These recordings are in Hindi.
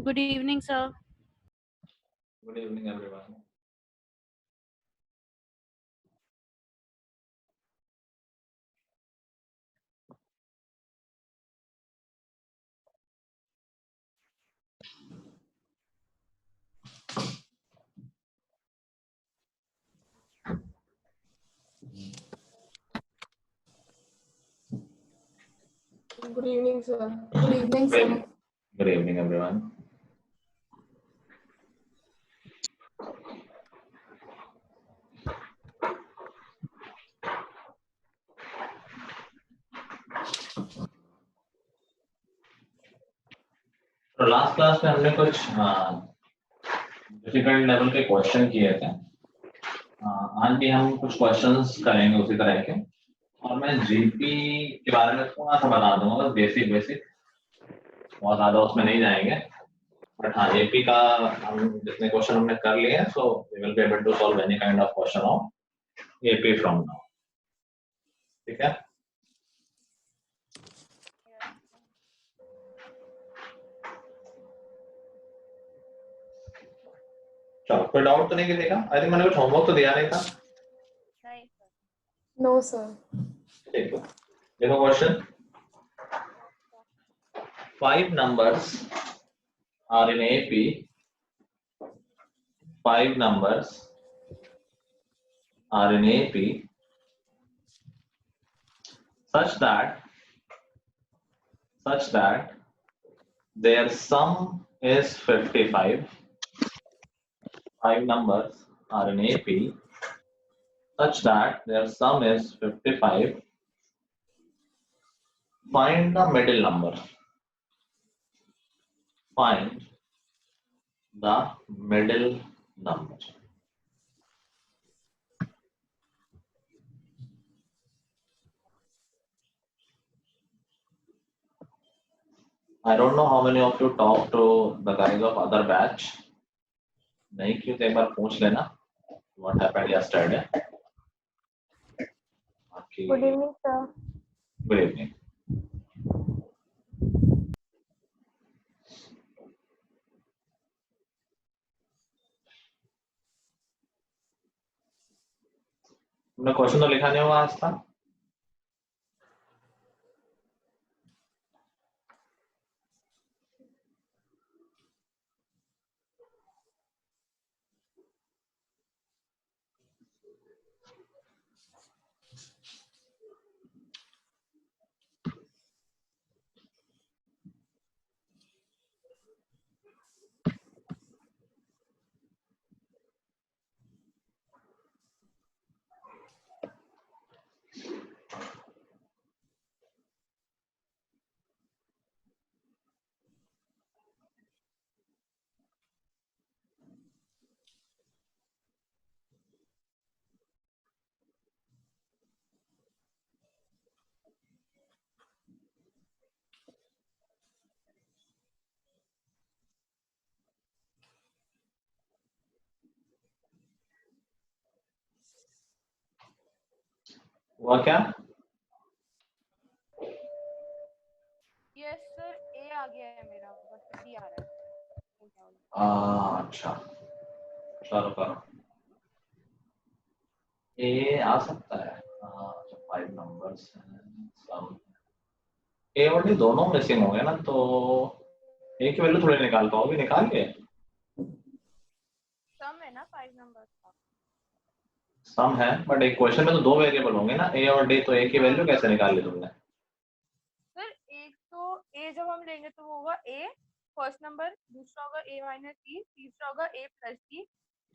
Good evening, sir. Good evening, everyone. Good evening, sir. Good evening, sir. Good evening, everyone. तो लास्ट क्लास में हमने कुछ डिफिकल्ट लेवल के क्वेश्चन किए थे। आज भी हम कुछ क्वेश्चंस करेंगे उसी तरह के, और मैं जीपी के बारे में थोड़ा सा बता दूंगा, बस बेसिक बहुत ज़्यादा उसमें नहीं जाएंगे। बट हाँ, एपी का हम जितने क्वेश्चन हमने कर लिए हैं, so we will be able to solve any kind of question of AP from now. ठीक है, चलो कोई डाउट तो नहीं किसी का? आई थिंक मैंने कुछ होमवर्क तो दिया नहीं था। No, sir. ठीक है, देखो question. 5 numbers are in AP. 5 numbers are in AP such that their sum is 55. 5 numbers are in AP such that their sum is 55. Find the middle number. Find the middle number. I don't know how many of you talk to the guys of other batch. नहीं क्यों तो एक बार पूछ लेना what happened yesterday. Good evening, sir. Good evening. तुमने क्वेश्चन तो लिखा नहीं होगा आज तक? हुआ क्या? यस सर, ए आ गया है मेरा, बट सी आ रहा है। अच्छा, चलो करो। ए आ सकता है। अच्छा, 5 नंबर्स हैं, सम ए और डी दोनों मिसिंग होंगे ना, तो ए की वैल्यू थोड़ी निकाल पाओगे? निकाल के सम है ना 5 नंबर्स का। सम है, बट एक क्वेश्चन में तो 2 वेरिएबल होंगे ना, ए और डी, तो ए की वैल्यू कैसे निकाल ली तुमने? सर एक तो ए जब हम लेंगे तो वो होगा ए फर्स्ट नंबर, दूसरा होगा ए माइनस डी, तीसरा होगा ए प्लस डी,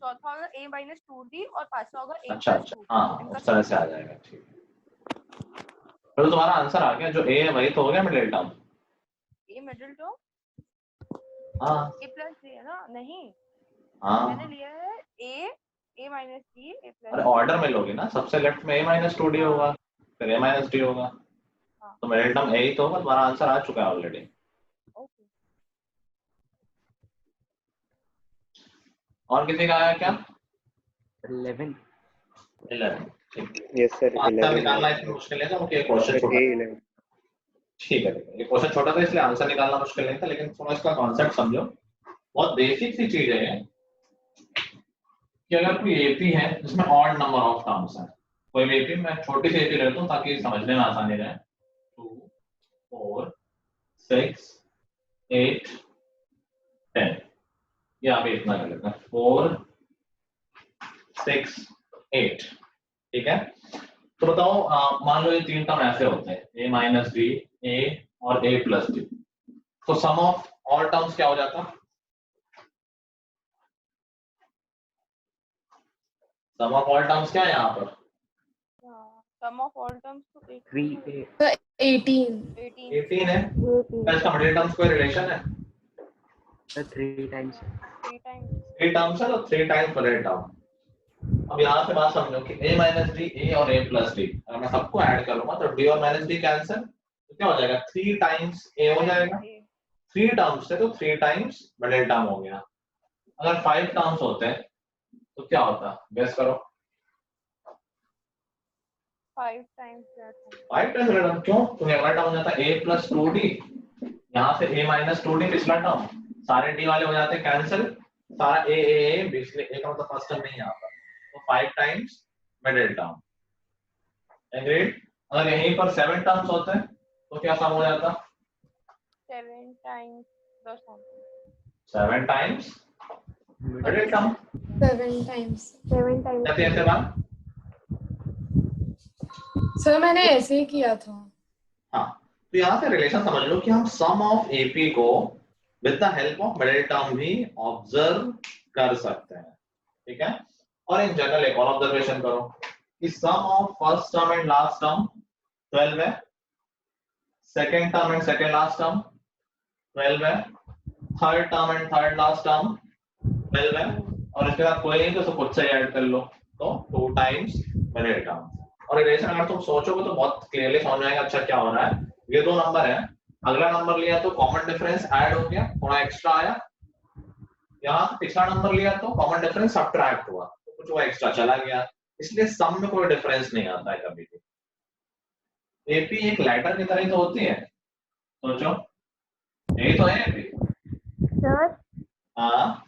चौथा होगा ए माइनस 2d और पांचवा होगा ए अच्छा प्लस 2। हाँ, उस तरह से आ जाएगा। ठीक, तो तुम्हारा आंसर आ गया, जो ए है वही तो हो गया middle term. A middle term हाँ ए प्लस डी है ना? नहीं, हाँ, मैंने लिया है ए माइनस डी ए प्लस। अरे ऑर्डर में लोगे ना, सबसे लेफ्ट में ए माइनस 2d होगा, फिर ए माइनस डी होगा, तो मिडिल टर्म ए ही तो होगा। तुम्हारा आंसर आ चुका है ऑलरेडी। ओके, और किसी का आया क्या? 11। ठीक है। यस सर, आंसर 11 निकालना इतना मुश्किल नहीं था, क्योंकि क्वेश्चन छोटा था। 11। ठीक है, ये क्वेश्चन छोटा था इसलिए आंसर निकालना मुश्किल नहीं था, लेकिन थोड़ा इसका कॉन्सेप्ट समझो। बहुत बेसिक सी चीज है ये कि अगर कोई एपी है जिसमें ऑड नंबर ऑफ टर्म्स है, कोई भी एपी, मैं छोटी सी एपी लेता हूँ ताकि समझने में आसानी रहे, 2 4 6 8 10, ये आप इतना कर लेते हैं 4 6 8, ठीक है। तो बताओ मान लो ये तीन टर्म ऐसे होते हैं, a माइनस डी, ए और a प्लस डी, तो सम ऑफ ऑल टर्म्स क्या हो जाता? सम ऑफ ऑल टर्म्स क्या है यहाँ पर? सम ऑफ ऑल टर्म्स तो 3a 18. 18 है, क्या इसका मिडिल टर्म्स कोई रिलेशन है? 3 times 3 टाइम्स 3 टर्म्स है तो 3 टाइम्स मिडिल टर्म। अब यहाँ से बात समझो कि a माइनस डी, ए और a प्लस डी, अगर मैं सबको ऐड करूंगा तो d और माइनस डी कैंसिल, तो क्या हो जाएगा 3 टाइम्स a हो जाएगा। 3 टर्म्स है तो 3 टाइम्स मिडिल टर्म हो गया। अगर 5 टर्म्स होते हैं तो क्या होता? गेस करो। 5 times that 5 times middle term क्यों? क्योंकि अगला टर्म हो जाता है a प्लस 2d, यहाँ से a माइनस 2d पिछला टर्म, सारे d वाले हो जाते हैं कैंसिल, सारा a पिछले a का मतलब फर्स्ट टर्म नहीं आता, तो 5 टाइम्स मिडिल टर्म। एग्रीड? अगर यहीं पर 7 टर्म्स होते हैं तो क्या सम हो जाता? 7 times the sum 7 times middle term. 7 times. 7 times. कहते हैं ऐसे बात? सर मैंने ऐसे ही किया था. हाँ, तो यहाँ से रिलेशन समझ लो कि हम सम ऑफ एपी को with the help of middle term भी ऑब्जर्व कर सकते हैं, ठीक है। और इन जनरल एक और ऑब्जर्वेशन करो कि sum of first term and last term 12 है, second term and second last term 12 है, third term and third last term 12 है, और इसके बाद कोई नहीं तो खुद से ऐड कर लो, तो 2 टाइम्स मिडिल टर्म। और रिलेशन अगर तुम सोचोगे तो बहुत क्लियरली समझ में आएगा अच्छा क्या हो रहा है। ये दो नंबर है, अगला नंबर लिया तो कॉमन डिफरेंस ऐड हो गया, थोड़ा एक्स्ट्रा आया, यहाँ पिछला नंबर लिया तो कॉमन डिफरेंस सब्ट्रैक्ट हुआ, तो कुछ वो एक्स्ट्रा चला गया, इसलिए सम में कोई डिफरेंस नहीं आता है कभी भी। एपी एक लेटर की तरह तो होती है, सोचो यही तो है एपी। सर हाँ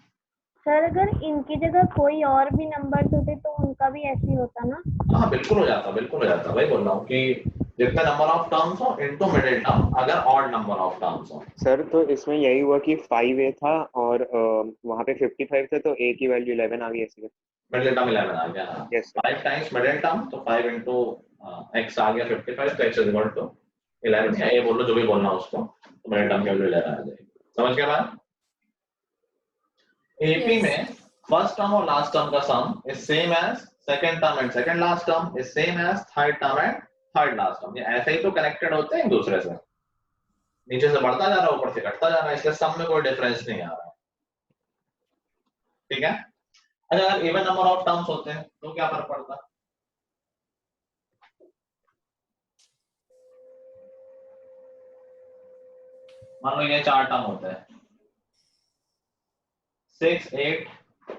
सर अगर इनकी जगह कोई और भी नंबर्स होते तो उनका भी ऐसे ही होता ना? हाँ बिल्कुल हो जाता, बिल्कुल हो जाता, वही बोल रहा हूँ कि जितना नंबर ऑफ टर्म्स हो इनटू मिडिल टर्म, अगर ऑड नंबर ऑफ टर्म्स हो। सर तो इसमें यही हुआ कि 5a था और वहाँ पे 55 थे तो a की वैल्यू 11 आ गई ऐसे। मिडिल टर्म 11 आ गया। हाँ yes sir 5 times middle term तो 5 इनटू x आ गया 55, तो x इज इक्वल टू 11 है, ये बोल लो जो भी बोलना उसको, तो मिडिल टर्म की वैल्यू 11 आ जाएगी। समझ गए बात? AP Yes. में फर्स्ट टर्म और लास्ट टर्म का sum is same as second term and second last term is same as third term and third last term. ये ऐसे ही तो कनेक्टेड होते हैं एक दूसरे से, नीचे से बढ़ता जा रहा है ऊपर से घटता जा रहा है, इसलिए सम में कोई डिफरेंस नहीं आ रहा है, ठीक है। अच्छा अगर इवन नंबर ऑफ टर्म्स होते हैं तो क्या फर्क पड़ता है? मान लो ये 4 टर्म होते हैं 6 8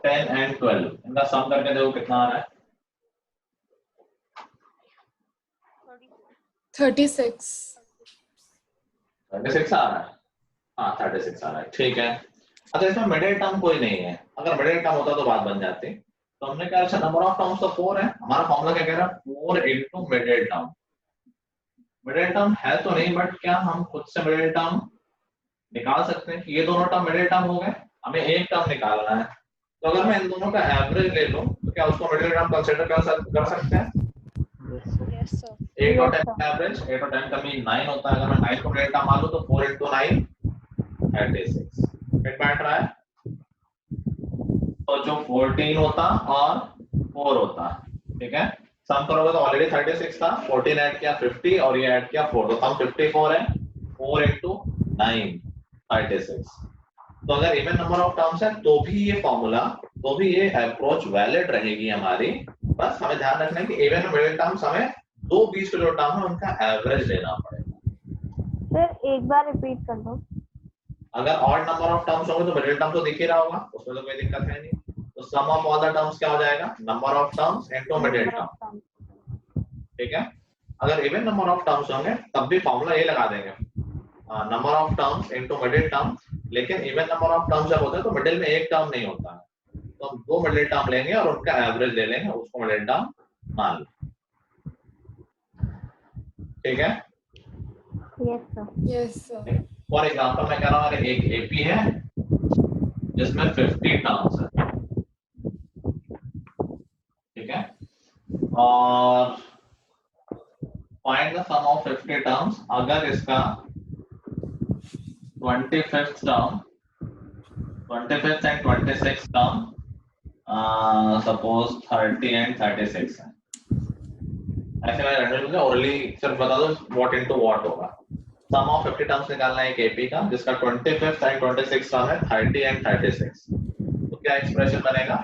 10 एंड 12, इनका सम करके देखो कितना आ रहा है? 36. 36 आ रहा है। हाँ 36 आ रहा है, ठीक है। अच्छा इसमें मिडिल टर्म कोई नहीं है, अगर मिडिल टर्म होता तो बात बन जाती। तो हमने कहा अच्छा नंबर ऑफ टर्म्स तो 4 है, हमारा फॉर्मूला क्या कह रहा है 4 into middle term. Middle term है तो नहीं, बट क्या हम खुद से मिडिल टर्म निकाल सकते हैं कि ये दोनों टर्म मिडिल टर्म हो गए, हमें एक टर्म निकालना है। तो अगर मैं इन दोनों का एवरेज ले लूं तो क्या उसको मिडिल टर्म कंसीडर कर सकते हैं? यस सर 8 और 10 का एवरेज, 8 और 10 का मीन 9 होता है, अगर मैं 9 को मिडिल टर्म मान लूं तो 4 इनटू 9 36 फिट बैठ रहा है। तो जो 14 होता और 4 होता, ठीक है, सम करोगे तो ऑलरेडी 36 था, 14 ऐड किया 50 और ये ऐड किया 4, तो सम 54 है, 4 इनटू 9 36। तो अगर इवन नंबर ऑफ टर्म्स है तो भी ये फॉर्मूला, तो भी ये अप्रोच वैलिड रहेगी हमारी। बस हमें ध्यान रखना है कि इवन और मिडिल टर्म्स हमें दो बीच के जो टर्म है उनका एवरेज लेना पड़ेगा। सर एक बार रिपीट कर दो। अगर ऑड नंबर ऑफ टर्म्स होंगे तो मिडिल टर्म तो दिख ही रहा होगा, उसमें तो कोई दिक्कत है नहीं। तो सम ऑफ ऑल द टर्म्स क्या हो जाएगा? Number of terms into middle term, ठीक है। अगर इवन नंबर ऑफ टर्म्स होंगे तब भी फॉर्मूला ये लगा देंगे, number of terms into middle term लेकिन इवन नंबर ऑफ टर्म्स जब होते हैं तो मिडिल में एक टर्म नहीं होता है, तो हम दो मिडिल टर्म लेंगे और उनका एवरेज ले लेंगे, उसको मिडिल टर्म मान लें। ठीक है, yes sir. Yes, sir. For example मैं कह रहा हूँ अगर एक एपी है जिसमें 50 टर्म्स है, ठीक है, और find the sum of 50 terms. अगर इसका 25th term, 25th and 26th term suppose 30 and 36 है, ऐसे मैं रैंडमली ओरली सिर्फ बता दो व्हाट इनटू व्हाट होगा। सम ऑफ 50 टर्म्स निकालना है एक एपी का जिसका 25th एंड 26th टर्म है 30 एंड 36, तो क्या एक्सप्रेशन बनेगा?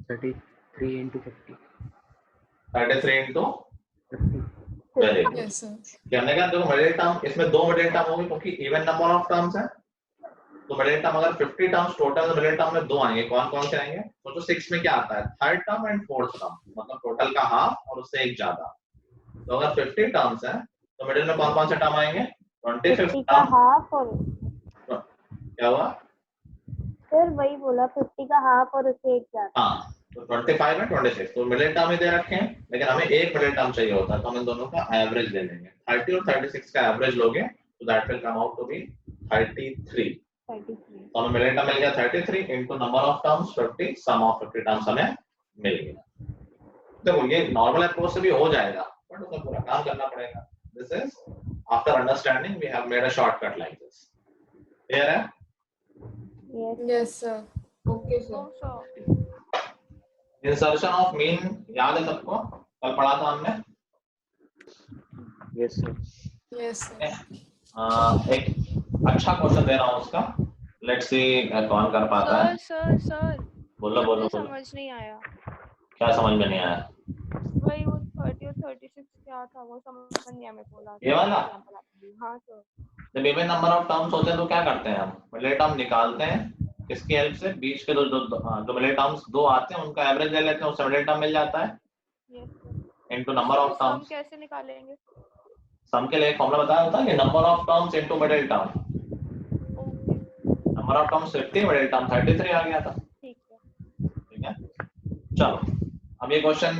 33 into 50. 33 into 50. Very good. Yes, sir. क्या हमने कहा देखो मिडिल टर्म, इसमें दो मिडिल टर्म होंगे क्योंकि इवन नंबर ऑफ टर्म्स है, तो मिडिल टर्म अगर 50 टर्म्स टोटल, तो मिडिल टर्म में दो आएंगे। कौन कौन से आएंगे? तो 6 में क्या आता है? Third term and fourth term, मतलब टोटल का हाफ और उससे एक ज्यादा। तो अगर 50 टर्म्स है तो मिडिल में कौन कौन से टर्म आएंगे? 25th 50 का टर्म। हाफ और क्या हुआ? सर वही बोला 50 का हाफ और उससे एक ज्यादा। हाँ, तो 25 है 26, तो मिडिल टर्म ही दे रखे हैं, लेकिन हमें एक मिडिल टर्म चाहिए होता है, तो हम इन दोनों का एवरेज ले लेंगे। 30 और 36 का एवरेज लोगे तो that will come out to be 33। 33। तो हमें मिडिल टर्म मिल गया 33 into number of terms 50, sum of 50 terms हमें मिल गया। देखो ये नॉर्मल अप्रोच से भी हो जाएगा, बट उसमें पूरा काम करना पड़ेगा। This is after understanding we have made a shortcut like this. Clear है? Yes Yes, sir. Okay, sir. Oh, sir. Insertion of mean याद है सबको? कल पढ़ा था हमने। Yes sir. Yes, sir. एक अच्छा क्वेश्चन दे रहा हूँ उसका, लेट्स सी कौन कर पाता है। सर बोलो बोलो मुझे बोलो। समझ नहीं आया। क्या समझ में नहीं आया? वही वो 30 और 36 क्या था वो समझ नहीं आया मेरे को। ये वाला? हाँ सर। जब इवन नंबर ऑफ टर्म्स होते हैं तो क्या करते हैं हम? मिडिल टर्म निकालते हैं, किसकी हेल्प से? बीच के जो मिडिल टर्म्स दो आते हैं उनका एवरेज ले लेते हैं, उससे मिडिल टर्म मिल जाता है yes sir. Into number of sum terms. कैसे निकालेंगे? सम के लिए एक फॉर्मूला बताया होता है कि number of terms into middle term. Okay number of terms 50, middle term 33 आ गया था। ठीक है। ठीक है, चलो अब ये क्वेश्चन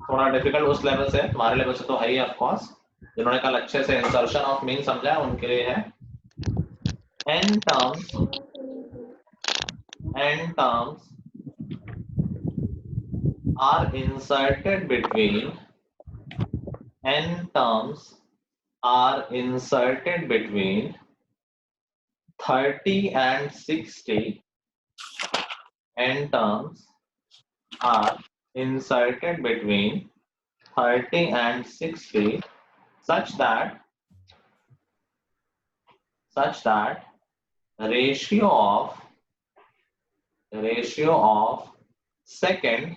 थोड़ा डिफिकल्ट उस लेवल से है, तुम्हारे लेवल से तो है ही ऑफ कोर्स। जिन्होंने कल अच्छे से इंसर्शन ऑफ मीन समझा है उनके लिए है। n terms are inserted between n terms are inserted between 30 and 60. n terms are inserted between 30 and 60 such that ratio of second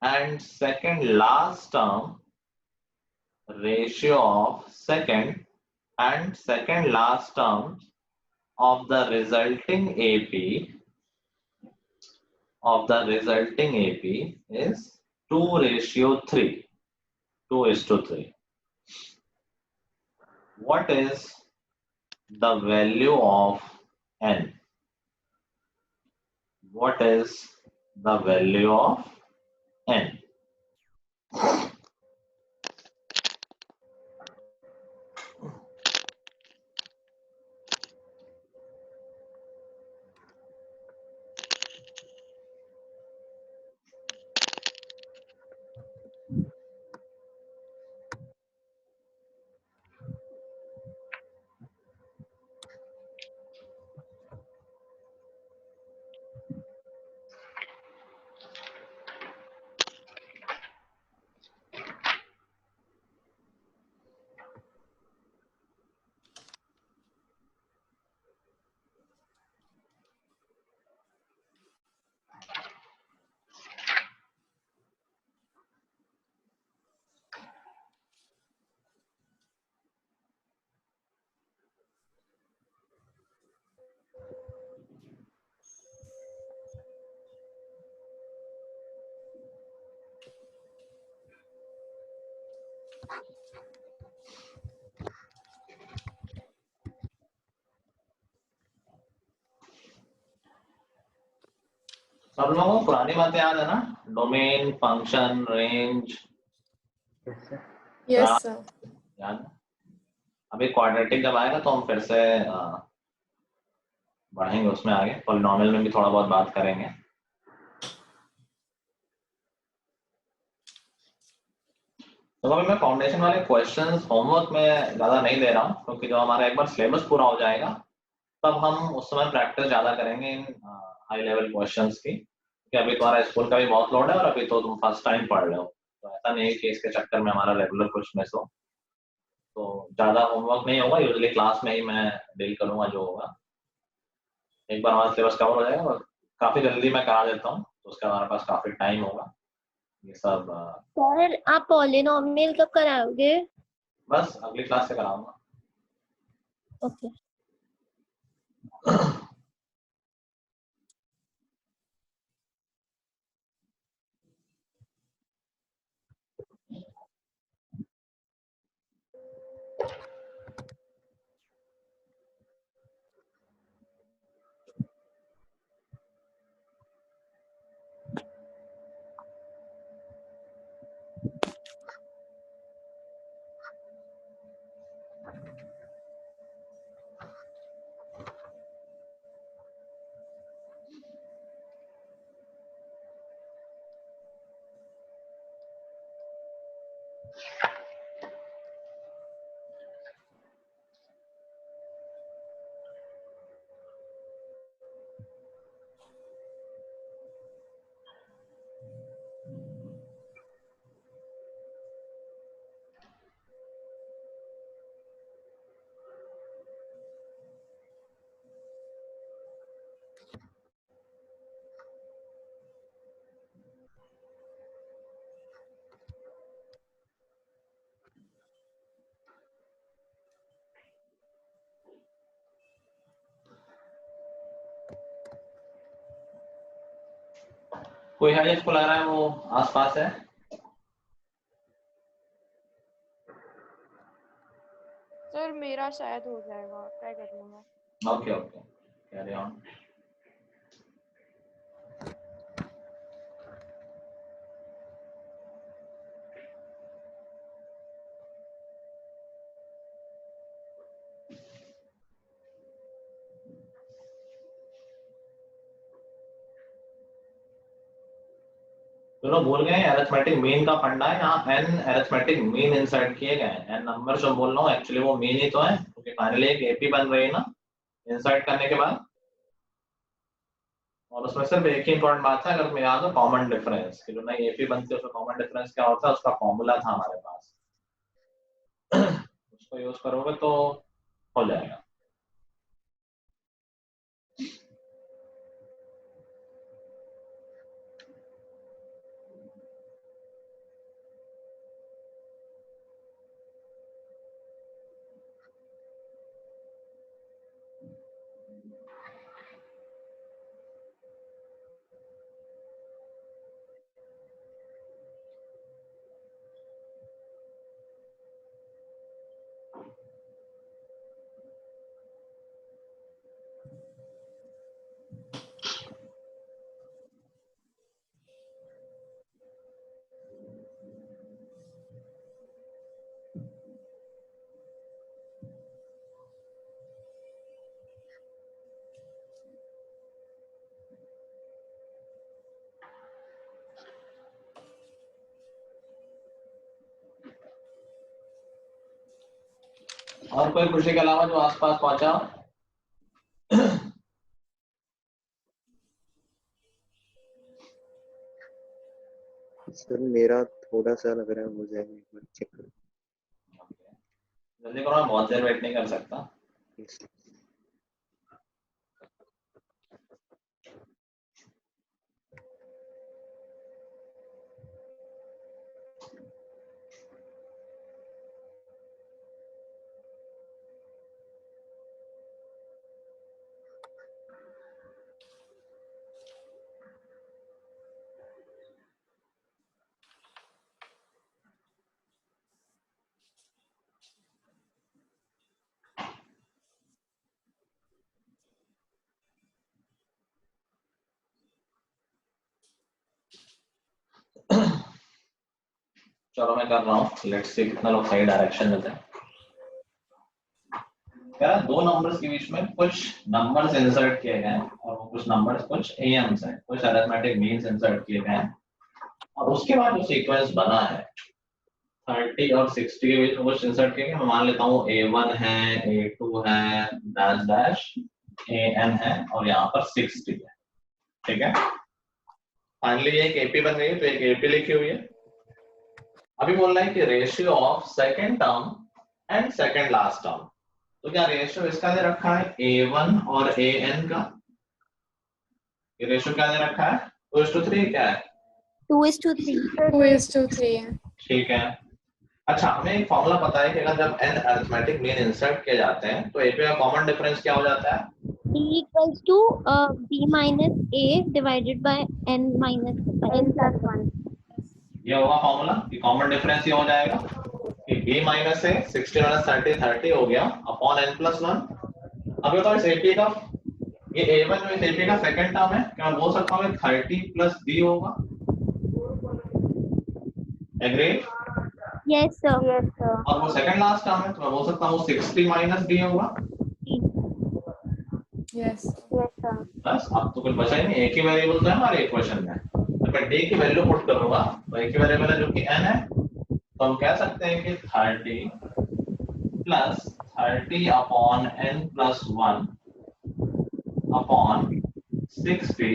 and second last term, ratio of second and second last term of the resulting AP is 2:3. 2:3. What is the value of n? What is the value of n? सब लोगों को पुरानी बातें याद है ना? Domain, function, range, Yes, sir. Yes, sir. याद है? अभी क्वाड्रेटिक जब आएगा तो हम फिर से बढ़ेंगे उसमें आगे, पॉलिनोमियल में भी थोड़ा बहुत बात करेंगे। तो अभी मैं फाउंडेशन वाले क्वेश्चंस होमवर्क में ज़्यादा नहीं दे रहा हूँ, क्योंकि जब हमारा एक बार सिलेबस पूरा हो जाएगा तब हम उस समय प्रैक्टिस ज़्यादा करेंगे इन हाई लेवल क्वेश्चंस की, क्योंकि अभी तुम्हारा स्कूल का भी बहुत लोड है और अभी तो तुम फर्स्ट टाइम पढ़ रहे हो, तो ऐसा नहीं है कि इसके चक्कर में हमारा रेगुलर कुछ मिस हो। तो ज़्यादा होमवर्क नहीं होगा, यूजली क्लास में ही मैं डील करूँगा जो होगा। एक बार हमारा सिलेबस कवर हो जाएगा और काफ़ी जल्दी मैं करा देता हूँ, तो उसके बाद हमारे पास काफ़ी टाइम होगा ये सब। सर आप पॉलिनोमियल कब कराओगे? बस अगली क्लास से कराऊंगा। ओके। कोई है जिसको लग रहा है वो आसपास है? सर मेरा शायद हो जाएगा, ट्राई कर लूंगा। Okay okay, carry on. तो लोग भूल गए अरिथमेटिक मीन का फंडा है, यहाँ एन अरिथमेटिक मीन इंसर्ट किए गए हैं। एन नंबर जो बोल रहा हूँ एक्चुअली वो मीन ही तो है, क्योंकि फाइनली एक एपी बन रही है ना इंसर्ट करने के बाद। और उसमें सिर्फ एक ही इंपॉर्टेंट बात है, अगर तुम्हें याद हो, कॉमन डिफरेंस कि जो नई एपी बनती है उसमें कॉमन डिफरेंस क्या होता है, उसका फॉर्मूला था हमारे पास। उसको यूज करोगे तो हो जाएगा। और कोई खुशी के अलावा जो आसपास पहुंचा हो? सर मेरा थोड़ा सा लग रहा है हो जाएगा, एक बार चेक करो। जल्दी करो, मैं बहुत देर वेट नहीं कर सकता। Yes. चलो मैं कर रहा हूँ, लेट्स सी कितना लोग सही डायरेक्शन देते हैं। क्या दो नंबर्स के बीच में कुछ नंबर्स इंसर्ट किए गए हैं और वो कुछ नंबर्स कुछ एएम्स हैं, कुछ अरिथमेटिक मीन्स इंसर्ट किए गए हैं और उसके बाद जो सीक्वेंस बना है 30 और 60 के बीच में कुछ इंसर्ट किए गए। मैं मान लेता हूँ A1 है, A2 है, डैश डैश AN है और यहाँ पर 60 है, ठीक है। फाइनली एक एपी बन गई, तो एक एपी लिखी हुई है। अभी बोल रहा है कि ratio of second term and second last term, तो क्या रेशियो इसका दे रखा है A1 और AN का, ये रेशियो क्या दे रखा है 2:3 क्या है 2:3 2:3 है। ठीक है। अच्छा हमें एक फॉर्मूला पता है कि अगर जब n अरिथमेटिक मीन इंसर्ट किए जाते हैं तो एपी का कॉमन डिफरेंस क्या हो जाता है D equals to B minus A divided by N minus N plus 1. ये होगा फॉर्मूला कि कॉमन डिफरेंस ये हो जाएगा कि b माइनस ए 60 माइनस 30 30 हो गया अपॉन n प्लस 1। अब बताओ इस एपी का ये A1 जो इस एपी का सेकंड टर्म है, क्या मैं बोल सकता हूँ 30 प्लस b होगा, agree? Yes sir. Yes sir. और वो सेकंड लास्ट टर्म है तो मैं बोल सकता हूँ 60 माइनस d होगा। Yes. Yes sir. बस अब तो कुछ बचा ही नहीं, एक ही वेरिएबल तो है हमारे इक्वेशन में, तो मैं d की वैल्यू पुट करूंगा तो एक ही वेरिएबल है जो कि n है, तो हम कह सकते हैं कि 30 plus 30 upon n plus 1 upon 60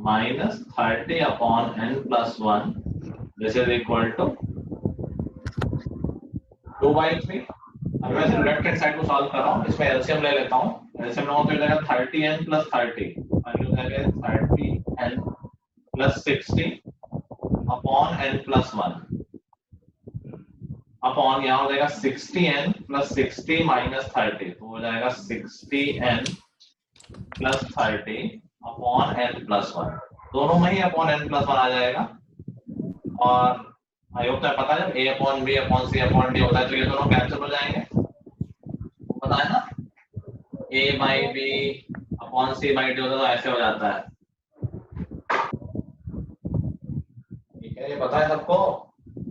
minus 30 upon n plus 1 this is equal to 2/3। अब मैं सिर्फ लेफ्ट हैंड साइड को सॉल्व कर रहा हूँ, इसमें एलसीएम ले लेता हूँ। एलसीएम लूंगा तो हो जाएगा 30n प्लस 30 और हो जाएगा 30n plus 60 upon n plus 1 upon यहाँ हो जाएगा 60n प्लस 60 माइनस 30 तो हो जाएगा 60n plus 30 upon n plus 1, दोनों में ही अपॉन n प्लस 1 आ जाएगा। और आई होप पता है जब a upon b upon c upon d होता है तो ये दोनों कैंसिल हो जाएंगे, पता है ना, a by b upon c by d होता है तो ऐसे हो जाता है, ठीक है, ये पता है सबको?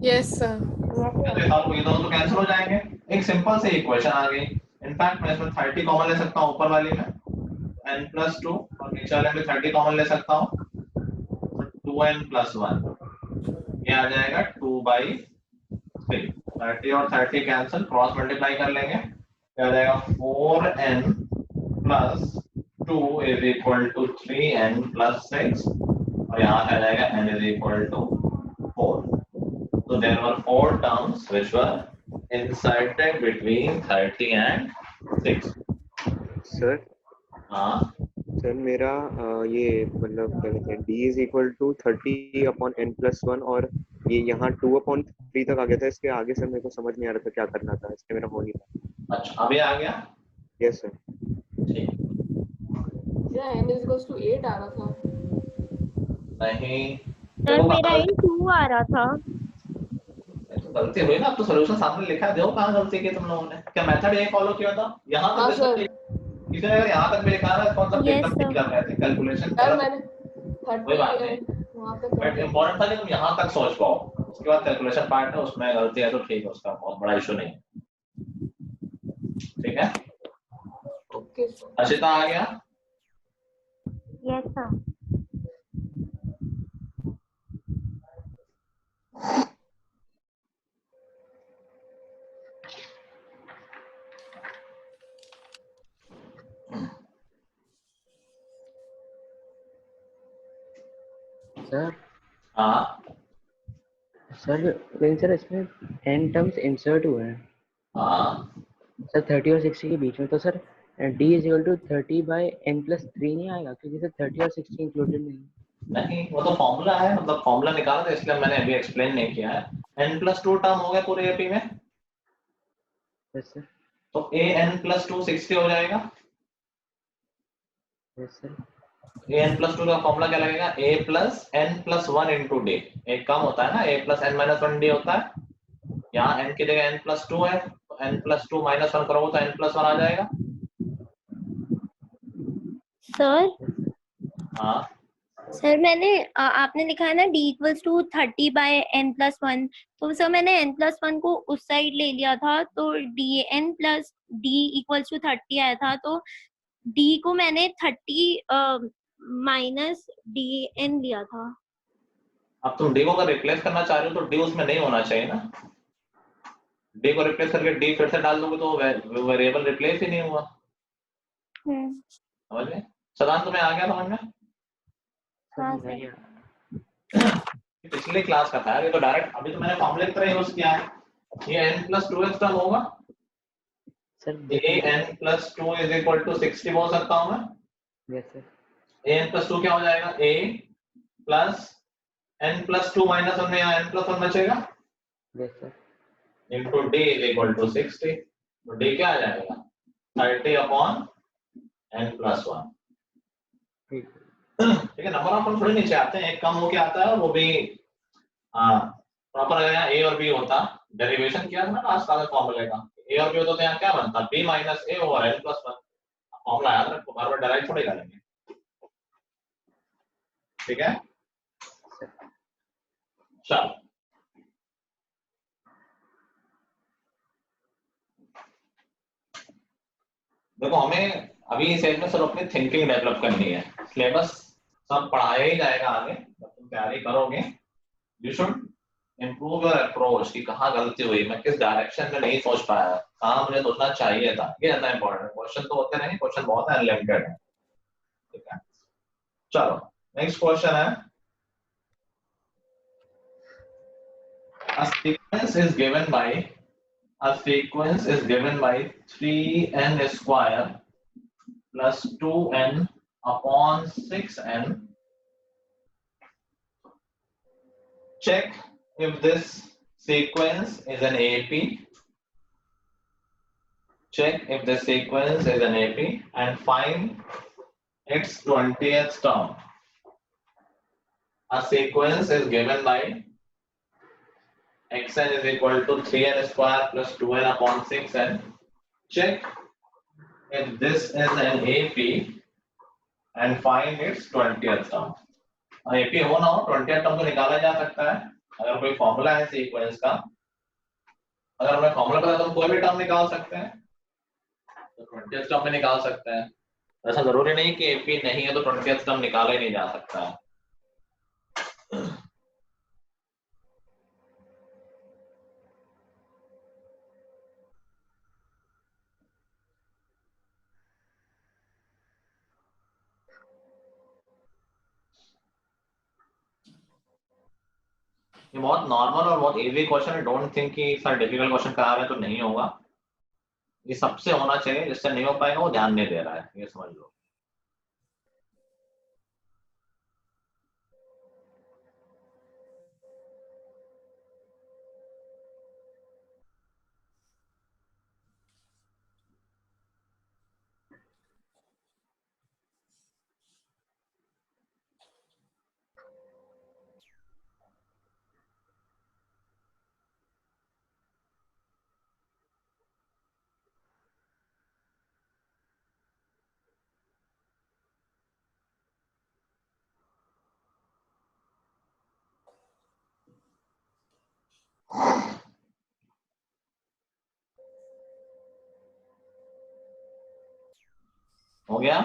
Yes sir. ये दोनों तो कैंसिल हो जाएंगे, एक सिंपल सी इक्वेशन आ गई। इनफैक्ट मैं इसमें 30 कॉमन ले सकता हूँ ऊपर वाली में n प्लस 2 और नीचे वाले में 30 कॉमन ले सकता हूँ तो 2n प्लस 1 ये आ जाएगा 2/3। 30 और 30 कैंसिल, क्रॉस मल्टीप्लाई कर लेंगे, क्या आ जाएगा 4n plus 2 is equal to 3n plus 6 और यहाँ आ जाएगा n is equal to 4। So there were 4 terms which were inserted between 30 and 6. Sir हाँ सर मेरा ये मतलब क्या कहते हैं d is equal to 30 upon n plus 1 और ये यहाँ 2/3 तक आ गया था, इसके आगे सर मेरे को समझ नहीं आ रहा था क्या करना था, इसके मेरा हो नहीं था। अच्छा अभी आ गया, यस सर। ठीक Yeah, n is equals to 8 आ रहा था। नहीं सर मेरा इन 2 आ रहा था। तो गलती हुई ना, अब तो सॉल्यूशन सामने लिखा है, देखो कहाँ गलती की तुम लोगों ने, क्या मेथड ये फॉलो किया था यहाँ हाँ तक सर। इसने अगर यहाँ तक भी लिखा है कौन सा Yes, एकदम ठीक sir. कर रहे थे कैलकुलेशन यार कर, मैंने कोई बात नहीं, 30 वहाँ पे बट इम्पोर्टेंट था कि तुम यहाँ तक सोच पाओ, उसके बाद कैलकुलेशन पार्ट है उसमें गलती है तो ठीक है, उसका बहुत बड़ा इशू नहीं है, ठीक है। Okay sir. अशिता आ गया, Yes sir. सर हाँ सर लेकिन सर इसमें n टर्म्स इंसर्ट हुए हैं हाँ सर 30 और 60 के बीच में, तो sir d is equal to 30 by n plus 3 नहीं आएगा क्योंकि सर 30 और 60 इंक्लूडेड नहीं है। नहीं वो तो फॉर्मूला है, मतलब फॉर्मूला निकाला था इसलिए मैंने अभी एक्सप्लेन नहीं किया है। n प्लस 2 टर्म हो गया पूरे एपी में, यस सर। तो a n प्लस 2 60 हो जाएगा। Yes sir. a n plus 2 का फॉर्मूला क्या लगेगा, a plus n plus 1 into d, एक कम होता है ना, a plus n minus 1 d होता है, यहाँ n की जगह n प्लस 2 है तो n प्लस 2 माइनस 1 करोगे तो n प्लस 1 आ जाएगा। सर हाँ सर मैंने आपने लिखा है ना d इक्वल्स टू 30/n+1, तो सर मैंने n+1 को उस साइड ले लिया था, तो dn plus d equals to 30 आया था, तो d को मैंने 30 माइनस dn लिया था। अब तुम d को अगर रिप्लेस करना चाह रहे हो तो d उसमें नहीं होना चाहिए ना, d को रिप्लेस करके d फिर से डाल दोगे तो वेरिएबल रिप्लेस ही नहीं हुआ। समझ गए? सदान तुम्हें आ गया समझ में? हाँ सर नहीं पिछले क्लास का था ये, तो डायरेक्ट अभी तो मैंने फॉर्मूले की तरह यूज किया है। ये n+2x टर्म होगा, sir an+2 is equal to 60 बोल सकता हूं मैं। यस सर an+2 क्या हो जाएगा, a प्लस n+2 माइनस 1 में यहाँ n+1 बचेगा yes sir into d is equal to 60, तो d क्या आ जाएगा 30/n+1। ठीक ठीक है, नंबर ऑफ टर्म थोड़े नीचे आते हैं, एक कम होके आता है, वो भी प्रॉपर। अगर यहाँ a और b होता, डेरिवेशन किया था ना लास्ट वाले फॉर्मूले का, a और b होता तो यहाँ क्या बनता, b minus a over n+1। Formula याद रखो, बार बार डेराइव थोड़ी करेंगे। ठीक है, चलो देखो, हमें अभी इस एज में सिर्फ अपनी थिंकिंग डेवलप करनी है, सिलेबस सब पढ़ाया ही जाएगा आगे जब तुम तैयारी करोगे। You should improve your approach कि कहाँ गलती हुई, मैं किस डायरेक्शन में नहीं सोच पाया, कहाँ मुझे सोचना चाहिए था, ये ज्यादा इंपॉर्टेंट। क्वेश्चन तो होते नहीं, क्वेश्चन बहुत है, अनलिमिटेड है। ठीक है, चलो नेक्स्ट क्वेश्चन है, a sequence is given by 3n square plus 2n upon 6n. Check if this sequence is an AP. Check if the sequence is an AP and find its 20th term. A sequence is given by xn is equal to 3n square plus 2n upon 6n. Check if this is an AP and find its 20th term. AP हो ना हो 20th टर्म तो निकाला जा सकता है अगर कोई फॉर्मूला है सीक्वेंस का। अगर हमें फॉर्मूला पता है तो हम कोई भी टर्म निकाल सकते हैं, तो 20th टर्म में निकाल सकते हैं। ऐसा जरूरी नहीं कि AP नहीं है तो 20th टर्म निकाला ही नहीं जा सकता है। ये बहुत नॉर्मल और बहुत इजी क्वेश्चन है, डोंट थिंक कि सर डिफिकल्ट क्वेश्चन करा रहे हैं तो नहीं होगा। ये सबसे होना चाहिए, जिससे नहीं हो पाएगा वो ध्यान नहीं दे रहा है, ये समझ लो। हो गया?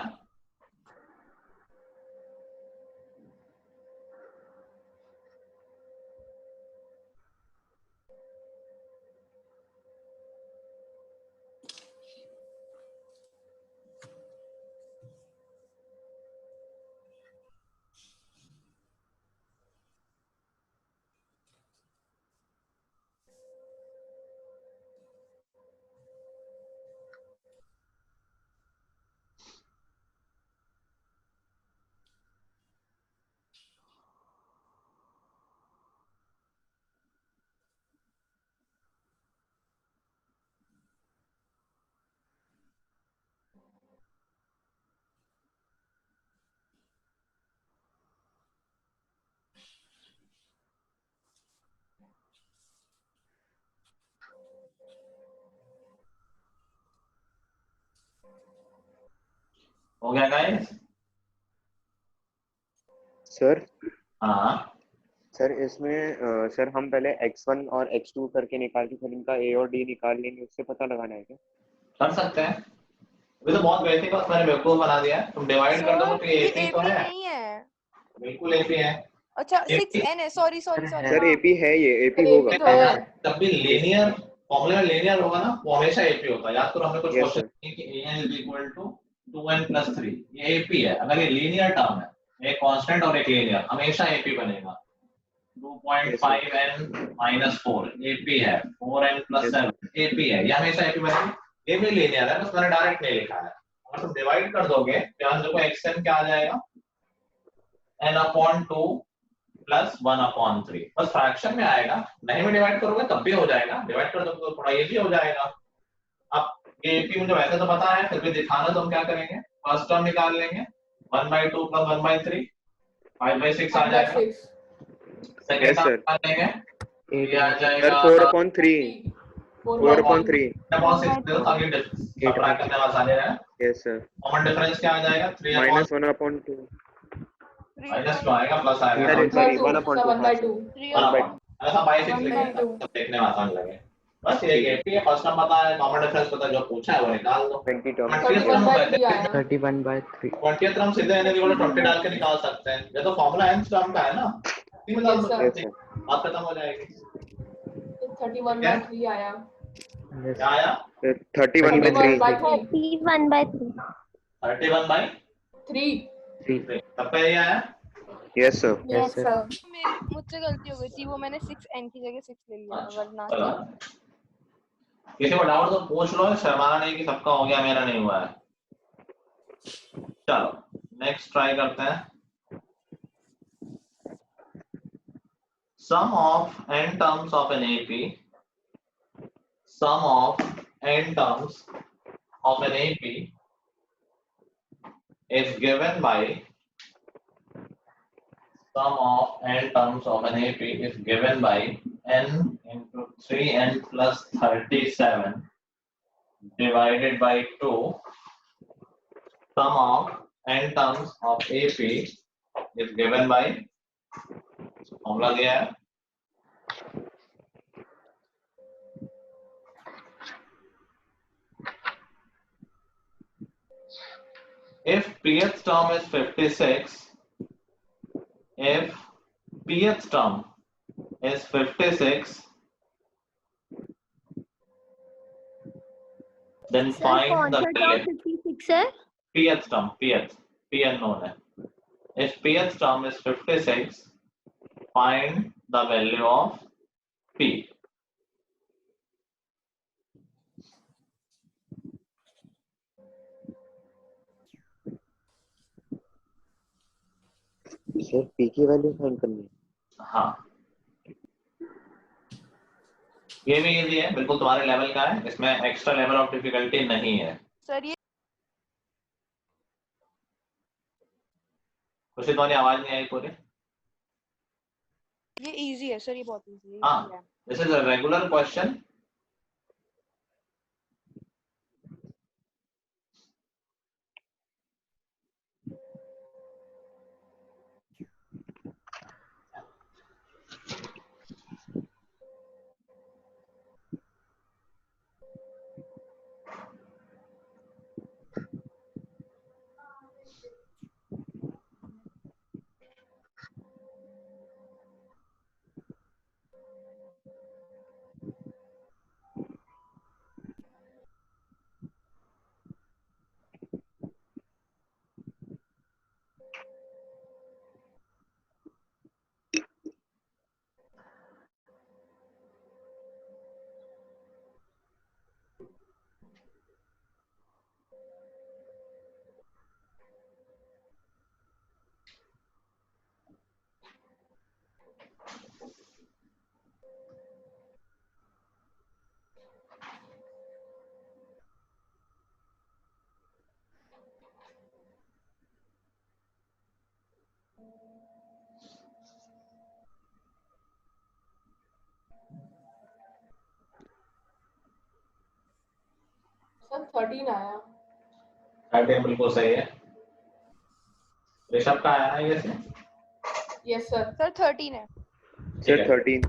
हो गया गाइस? सर हाँ सर इसमें सर हम पहले x1 और x2 करके निकाल के फिर इनका a और d निकाल लेंगे, उससे पता लगाना है क्या? कर सकते हैं, अभी तो बहुत बेसिक बात मैंने बेवकूफ बना दिया है। तुम डिवाइड कर दो तो ये AP तो AP है, नहीं है। बिल्कुल AP है। अच्छा AP 6n है, सॉरी सर सर है। AP है, ये AP सर होगा। AP तो है। जब भी लीनियर फॉर्मूले में लीनियर होगा ना वो हमेशा AP होता है। याद करो हमने कुछ Yes, क्वेश्चन sir. किए कि an is equal to 2n+3, ये AP है। अगर ये लीनियर टर्म है, एक कांस्टेंट और एक लीनियर, हमेशा AP बनेगा। 2.5n - 4 AP है, 4n+7 AP है, ये हमेशा AP बनेगा। ये भी लीनियर है, बस मैंने डायरेक्ट नहीं लिखा है। अगर तुम डिवाइड कर दोगे तो यहाँ देखो xn क्या आ जाएगा, n/2 + 1/3, बस फ्रैक्शन में आएगा। नहीं में डिवाइड करोगे तब भी हो जाएगा, डिवाइड कर दोगे तो थोड़ा इजी हो जाएगा। अब ये AP मुझे वैसे तो पता है, फिर भी दिखाना तो हम क्या करेंगे, फर्स्ट टर्म निकाल लेंगे, 1/2 + 1/3 5/6 आ जाएगा। Second Yes, sir. टर्म निकाल लेंगे, ये आ Sir, जाएगा 4/3. 4/3. 4/6 दे दो ताकि सब्ट्रैक्ट करने में आसानी रहे। Yes, sir. कॉमन डिफरेंस क्या आ जाएगा, 3 Minus 1/2. माइनस क्यों आएगा, प्लस आएगा। Sorry, 1/2. 1/2. 1/2. ऐसा 22 लिखेंगे 1/2. तब देखने में आसान लगे। बस ये AP है, फर्स्ट टर्म पता है, कॉमन डिफरेंस पता है, जो पूछा है वो निकाल दो। 20 terms. 31/3 आया। 31/3। 20th टर्म सीधे n = 20 डाल के निकाल सकते हैं। ये तो फॉर्मूला nth टर्म का है ना, इसी में डाल Yes, sir. सकते Yes, हैं, sir. बात खत्म हो जाएगी। 31/3 आया। Yes. क्या आया, 31/3. 31/3. 31/3। 31/3 3. तब पे ये आया। Yes, sir. Yes, sir. मुझसे गलती हो गई थी, वो मैंने 6n की जगह 6 ले लिया, अच्छा, वरना चलो। किसी को डाउट तो पूछ लो, शर्माना नहीं कि सबका हो गया मेरा नहीं हुआ है। चलो नेक्स्ट ट्राई करते हैं। Sum of n terms of an AP, sum of n terms of an AP is given by, sum of n terms of an AP is given by n into 3n plus 37 divided by 2. Sum of n terms of AP is given by, formula दिया है, if pth term is 56, if pth term is 56, then sir find कौन the सा टर्म value. 56 है? pth term, p unknown है. If pth term is 56, find the value of p. Sir, P की वैल्यू फाइंड करनी है। हाँ ये भी इजी है, बिल्कुल तुम्हारे लेवल का है, इसमें एक्स्ट्रा लेवल ऑफ डिफिकल्टी नहीं है। सर ये खुशी तुम्हारी आवाज नहीं आई पूरी। इजी है सर, ये बहुत इजी है। हाँ, this is a regular question. Sir 13 आया। 13 बिल्कुल सही है। ऋषभ का आया है ये से यस सर। सर 13 है। Sir 13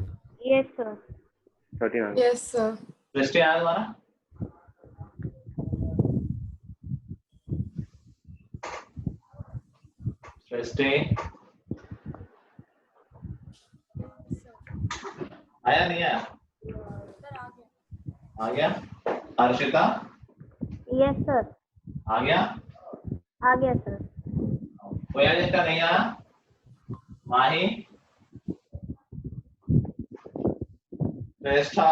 yes sir. 13 आ गया। Yes sir. दृष्टि आया तुम्हारा? दृष्टि आया नहीं आया? आ गया। Harshita yes sir. आ गया? आ गया सर। कोई है जिसका नहीं आया? माही, श्रेष्ठा,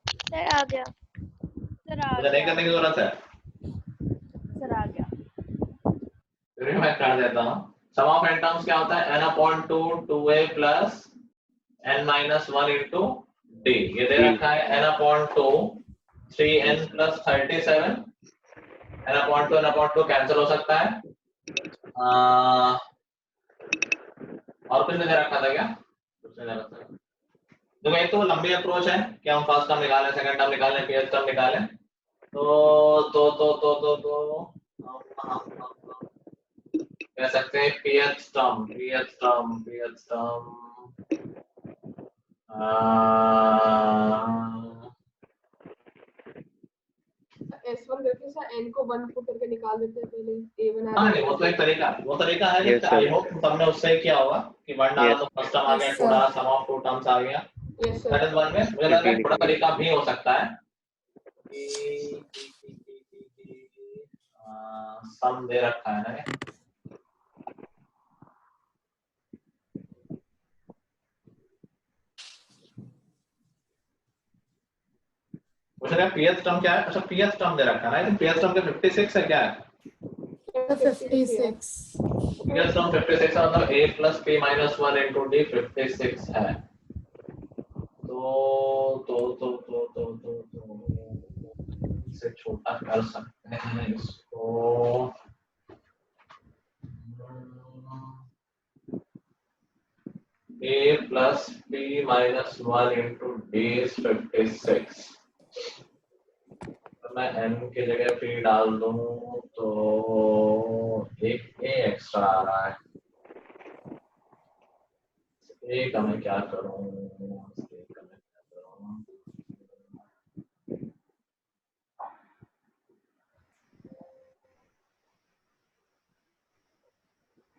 सर आ गया। सर आ मुझे नहीं गया। करने की जरूरत है, सर आ गया। फिर भी मैं कर देता हूँ। सम ऑफ n टर्म्स क्या होता है? n upon 2 2a plus n minus 1 into d। ये दे रखा है n upon 2 3n plus 37। n upon 2 cancel हो सकता है। और कुछ नहीं दे रखा था क्या? कुछ नहीं दे रखा था। देखो एक तो लंबी अप्रोच है कि हम फर्स्ट टर्म निकालें, सेकंड टर्म निकालें, pth टर्म निकालें। तो हम कह सकते हैं pth टर्म S1 करके सर n को 1 पुट करके निकाल देते हैं पहले A1 हाँ नहीं, वो तो एक तरीका है Yes, कि sir. आई होप सबने उससे ही किया होगा कि वन डाला तो फर्स्ट टर्म आ गया, Yes, टू sir. डाला सम ऑफ टू टर्म्स आ गया। Yes that sir. Is one way. मुझे लगता है थोड़ा तरीका भी हो सकता है सम दे रखा है ना ये। मुझे लगा pth टर्म क्या है? अच्छा pth टर्म दे रखा है ना, आई थिंक pth टर्म के 56 है क्या है? 56 pth टर्म 56 है, मतलब a plus p minus 1 into d 56 है। तो इसे छोटा कर सकते हैं इसको। a plus p minus 1 into d is 56। तो मैं n की जगह p डाल दूं तो एक a एक्स्ट्रा आ रहा है। a का मैं क्या करूं?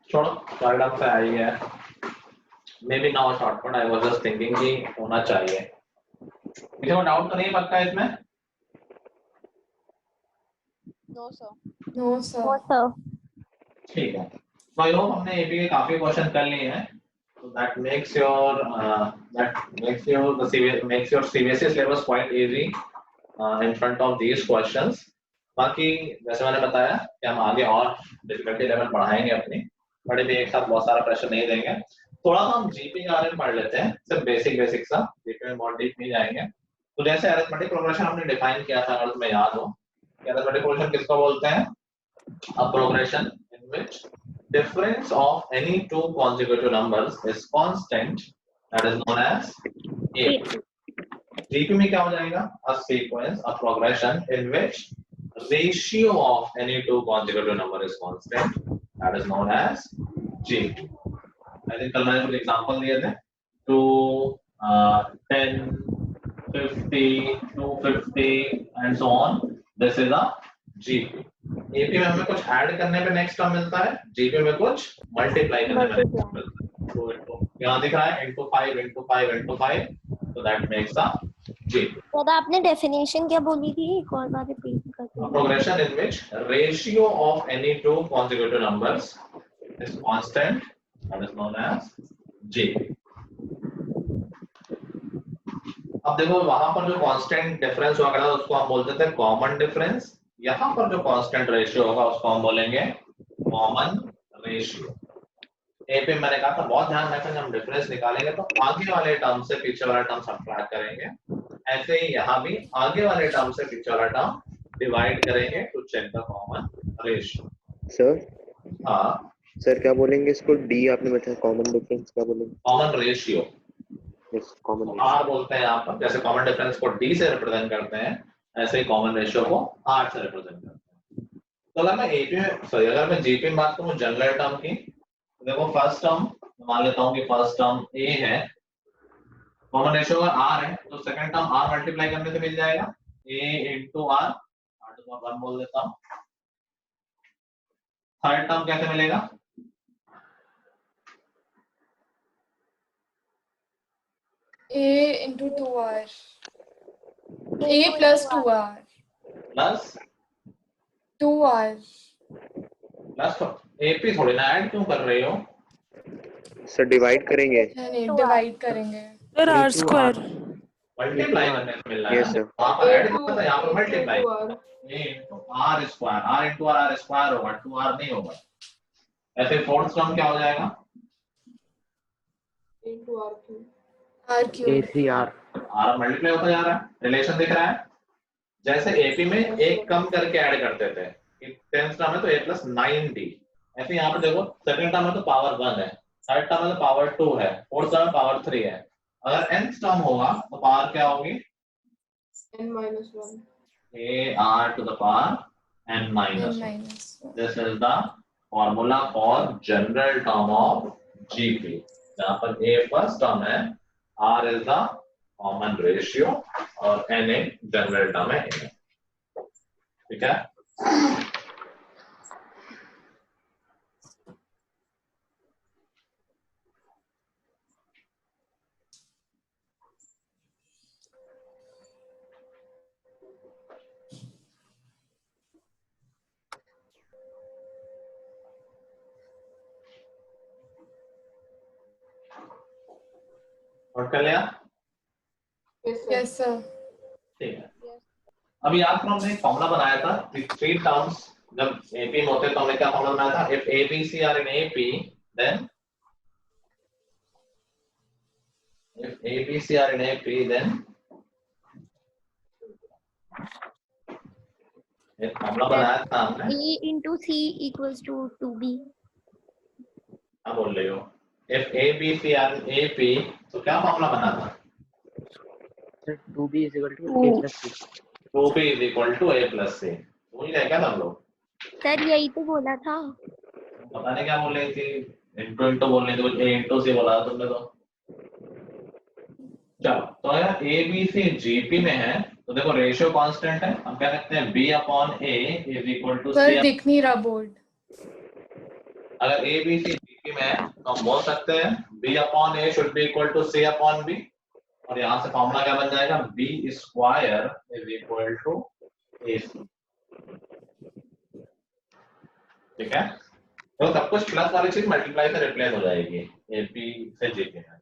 छोड़ो, पैराडाइम से आ ही गया। May be now shortcut, I was just thinking कि होना चाहिए। किसी को डाउट तो नहीं पक्का इसमें? No sir. No no sir. Sir. ठीक है। तो आई होप हमने एपी के काफी क्वेश्चन कर लिए हैं। So that makes your CBSE syllabus quite easy in front of these questions. बाकी जैसे मैंने बताया कि हम आगे और डिफिकल्टी लेवल बढ़ाएंगे अपनी, बड़े भी एक साथ बहुत सारा प्रेशर नहीं देंगे। थोड़ा हम जीपी के बारे में पढ़ लेते हैं, सिर्फ बेसिक सा, जीपी में बहुत डीप नहीं जाएंगे। तो जैसे अरिथमेटिक प्रोग्रेशन हमने डिफाइन किया था, अगर तुम्हें याद हो कि अरिथमेटिक प्रोग्रेशन किसको बोलते हैं? A progression in which difference of any two consecutive numbers is constant, that is known as AP. GP में क्या हो जाएगा? A sequence, a progression in which ratio of any two consecutive number is constant, that is known as GP. I think कल मैंने कुछ एग्जांपल दिए थे, 2, 10, 50, 250 and so on. This is a GP. AP में हमें कुछ ऐड करने पे नेक्स्ट टर्म मिलता है, जीपी में कुछ मल्टीप्लाई करने पे नेक्स्ट टर्म मिलता है। तो यहाँ दिख रहा है into 5 into 5 into 5, so that makes a GP. तो आपने डेफिनेशन क्या बोली थी? एक और बार रिपीट कर दो। A progression in which ratio of any two consecutive numbers is constant, that is known as GP. अब देखो वहां पर जो कांस्टेंट डिफरेंस हुआ करता था उसको हम बोलते थे कॉमन डिफरेंस। यहाँ पर जो कांस्टेंट रेशियो होगा उसको हम बोलेंगे कॉमन रेशियो। ए पे मैंने कहा था बहुत ध्यान रखना, जब हम डिफरेंस निकालेंगे तो आगे वाले टर्म से पीछे वाला टर्म सब्ट्रैक्ट करेंगे। ऐसे ही यहाँ भी आगे वाले टर्म से पीछे वाला टर्म डिवाइड करेंगे to check the common ratio. Sir हाँ सर क्या बोलेंगे इसको? डी आपने बताया, कॉमन डिफरेंस क्या बोलेंगे? Common ratio, yes common R बोलते हैं यहाँ पर। जैसे कॉमन डिफरेंस को डी से रिप्रेजेंट करते हैं, ऐसे ही कॉमन रेशियो को आर से रिप्रेजेंट करते हैं। तो अगर मैं एपी में, सॉरी, अगर मैं जीपी में बात करूँ जनरल टर्म की, तो देखो फर्स्ट टर्म तो मान लेता हूँ कि फर्स्ट टर्म ए है, कॉमन रेशियो अगर आर है तो सेकंड टर्म आर मल्टीप्लाई करने से मिल जाएगा A into R, R to the power 1 बोल देता हूँ। थर्ड टर्म कैसे मिलेगा? A into 2R. A plus 2R. Plus 2R. Plus AP थोड़ी ना ऐड क्यों कर रही हो? सर डिवाइड करेंगे। नहीं डिवाइड करेंगे। सर आर स्क्वायर मल्टीप्लाई करने से मिल रहा है यस ना, सर। वहां पर ऐड करना था, यहाँ पर multiply R A into R square, R into R square होगा, 2r नहीं होगा। ऐसे फोर्थ टर्म क्या हो जाएगा? into R cube. R cube. A3R R multiply होता जा रहा है, रिलेशन दिख रहा है। जैसे एपी में एक कम करके ऐड करते थे, टेंथ टर्म है तो a प्लस 9d, ऐसे यहाँ पर देखो सेकंड टर्म है तो पावर 1 है, थर्ड टर्म है तो पावर 2 है, फोर्थ टर्म पावर 3 है। अगर nth टर्म होगा तो पावर क्या होगी? N minus 1. ar to the power n minus 1. -1. This is the formula for general term of GP. जहाँ पर a फर्स्ट टर्म है, r is the common ratio और n एक जनरल टर्म है a। ठीक है? नोट कर लिया? Yes, sir. Yes sir. ठीक है। अभी याद करो हमने एक फॉर्मूला बनाया था, थ्री टर्म्स जब एपी में होते तो हमने क्या फॉर्मूला बनाया था? If A B C are in AP then if A, B, C are in AP, then एक फॉर्मूला बनाया था हमने। A into C equals to 2B. क्या बोल रही हो? If A, B, C are in AP, तो क्या फॉर्मूला बना था? Sir 2B is equal to A plus C 2B is equal to A plus C। भूल गए क्या तुम लोग? सर यही तो बोला था। पता नहीं क्या बोल रही थी, इंटू इंटू बोल रही थी, A इंटू C बोला था तुमने तो। चलो तो अगर ए बी सी जीपी में है तो देखो रेशियो कांस्टेंट है, हम क्या कहते हैं b upon a is equal to sir c। दिख नहीं रहा बोर्ड। अगर ए बी सी जीपी में है तो हम बोल सकते हैं b upon a should be equal to c upon b, और यहाँ से फॉर्मूला क्या बन जाएगा? b square is equal to ac। ठीक है, तो सब कुछ प्लस वाली चीज मल्टीप्लाई से रिप्लेस हो जाएगी एपी से जीपी में।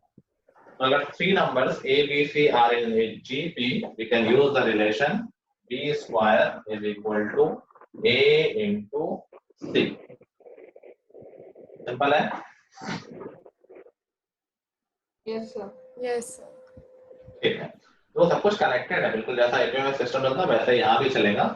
So, अगर three numbers A, B, C are in a GP, we can use the relation B square is equal to A into C. Simple है? Yes, sir. Yes sir. ठीक है, तो सब कुछ कनेक्टेड है, बिल्कुल जैसा एपी में सिस्टम चलता है वैसे यहाँ भी चलेगा।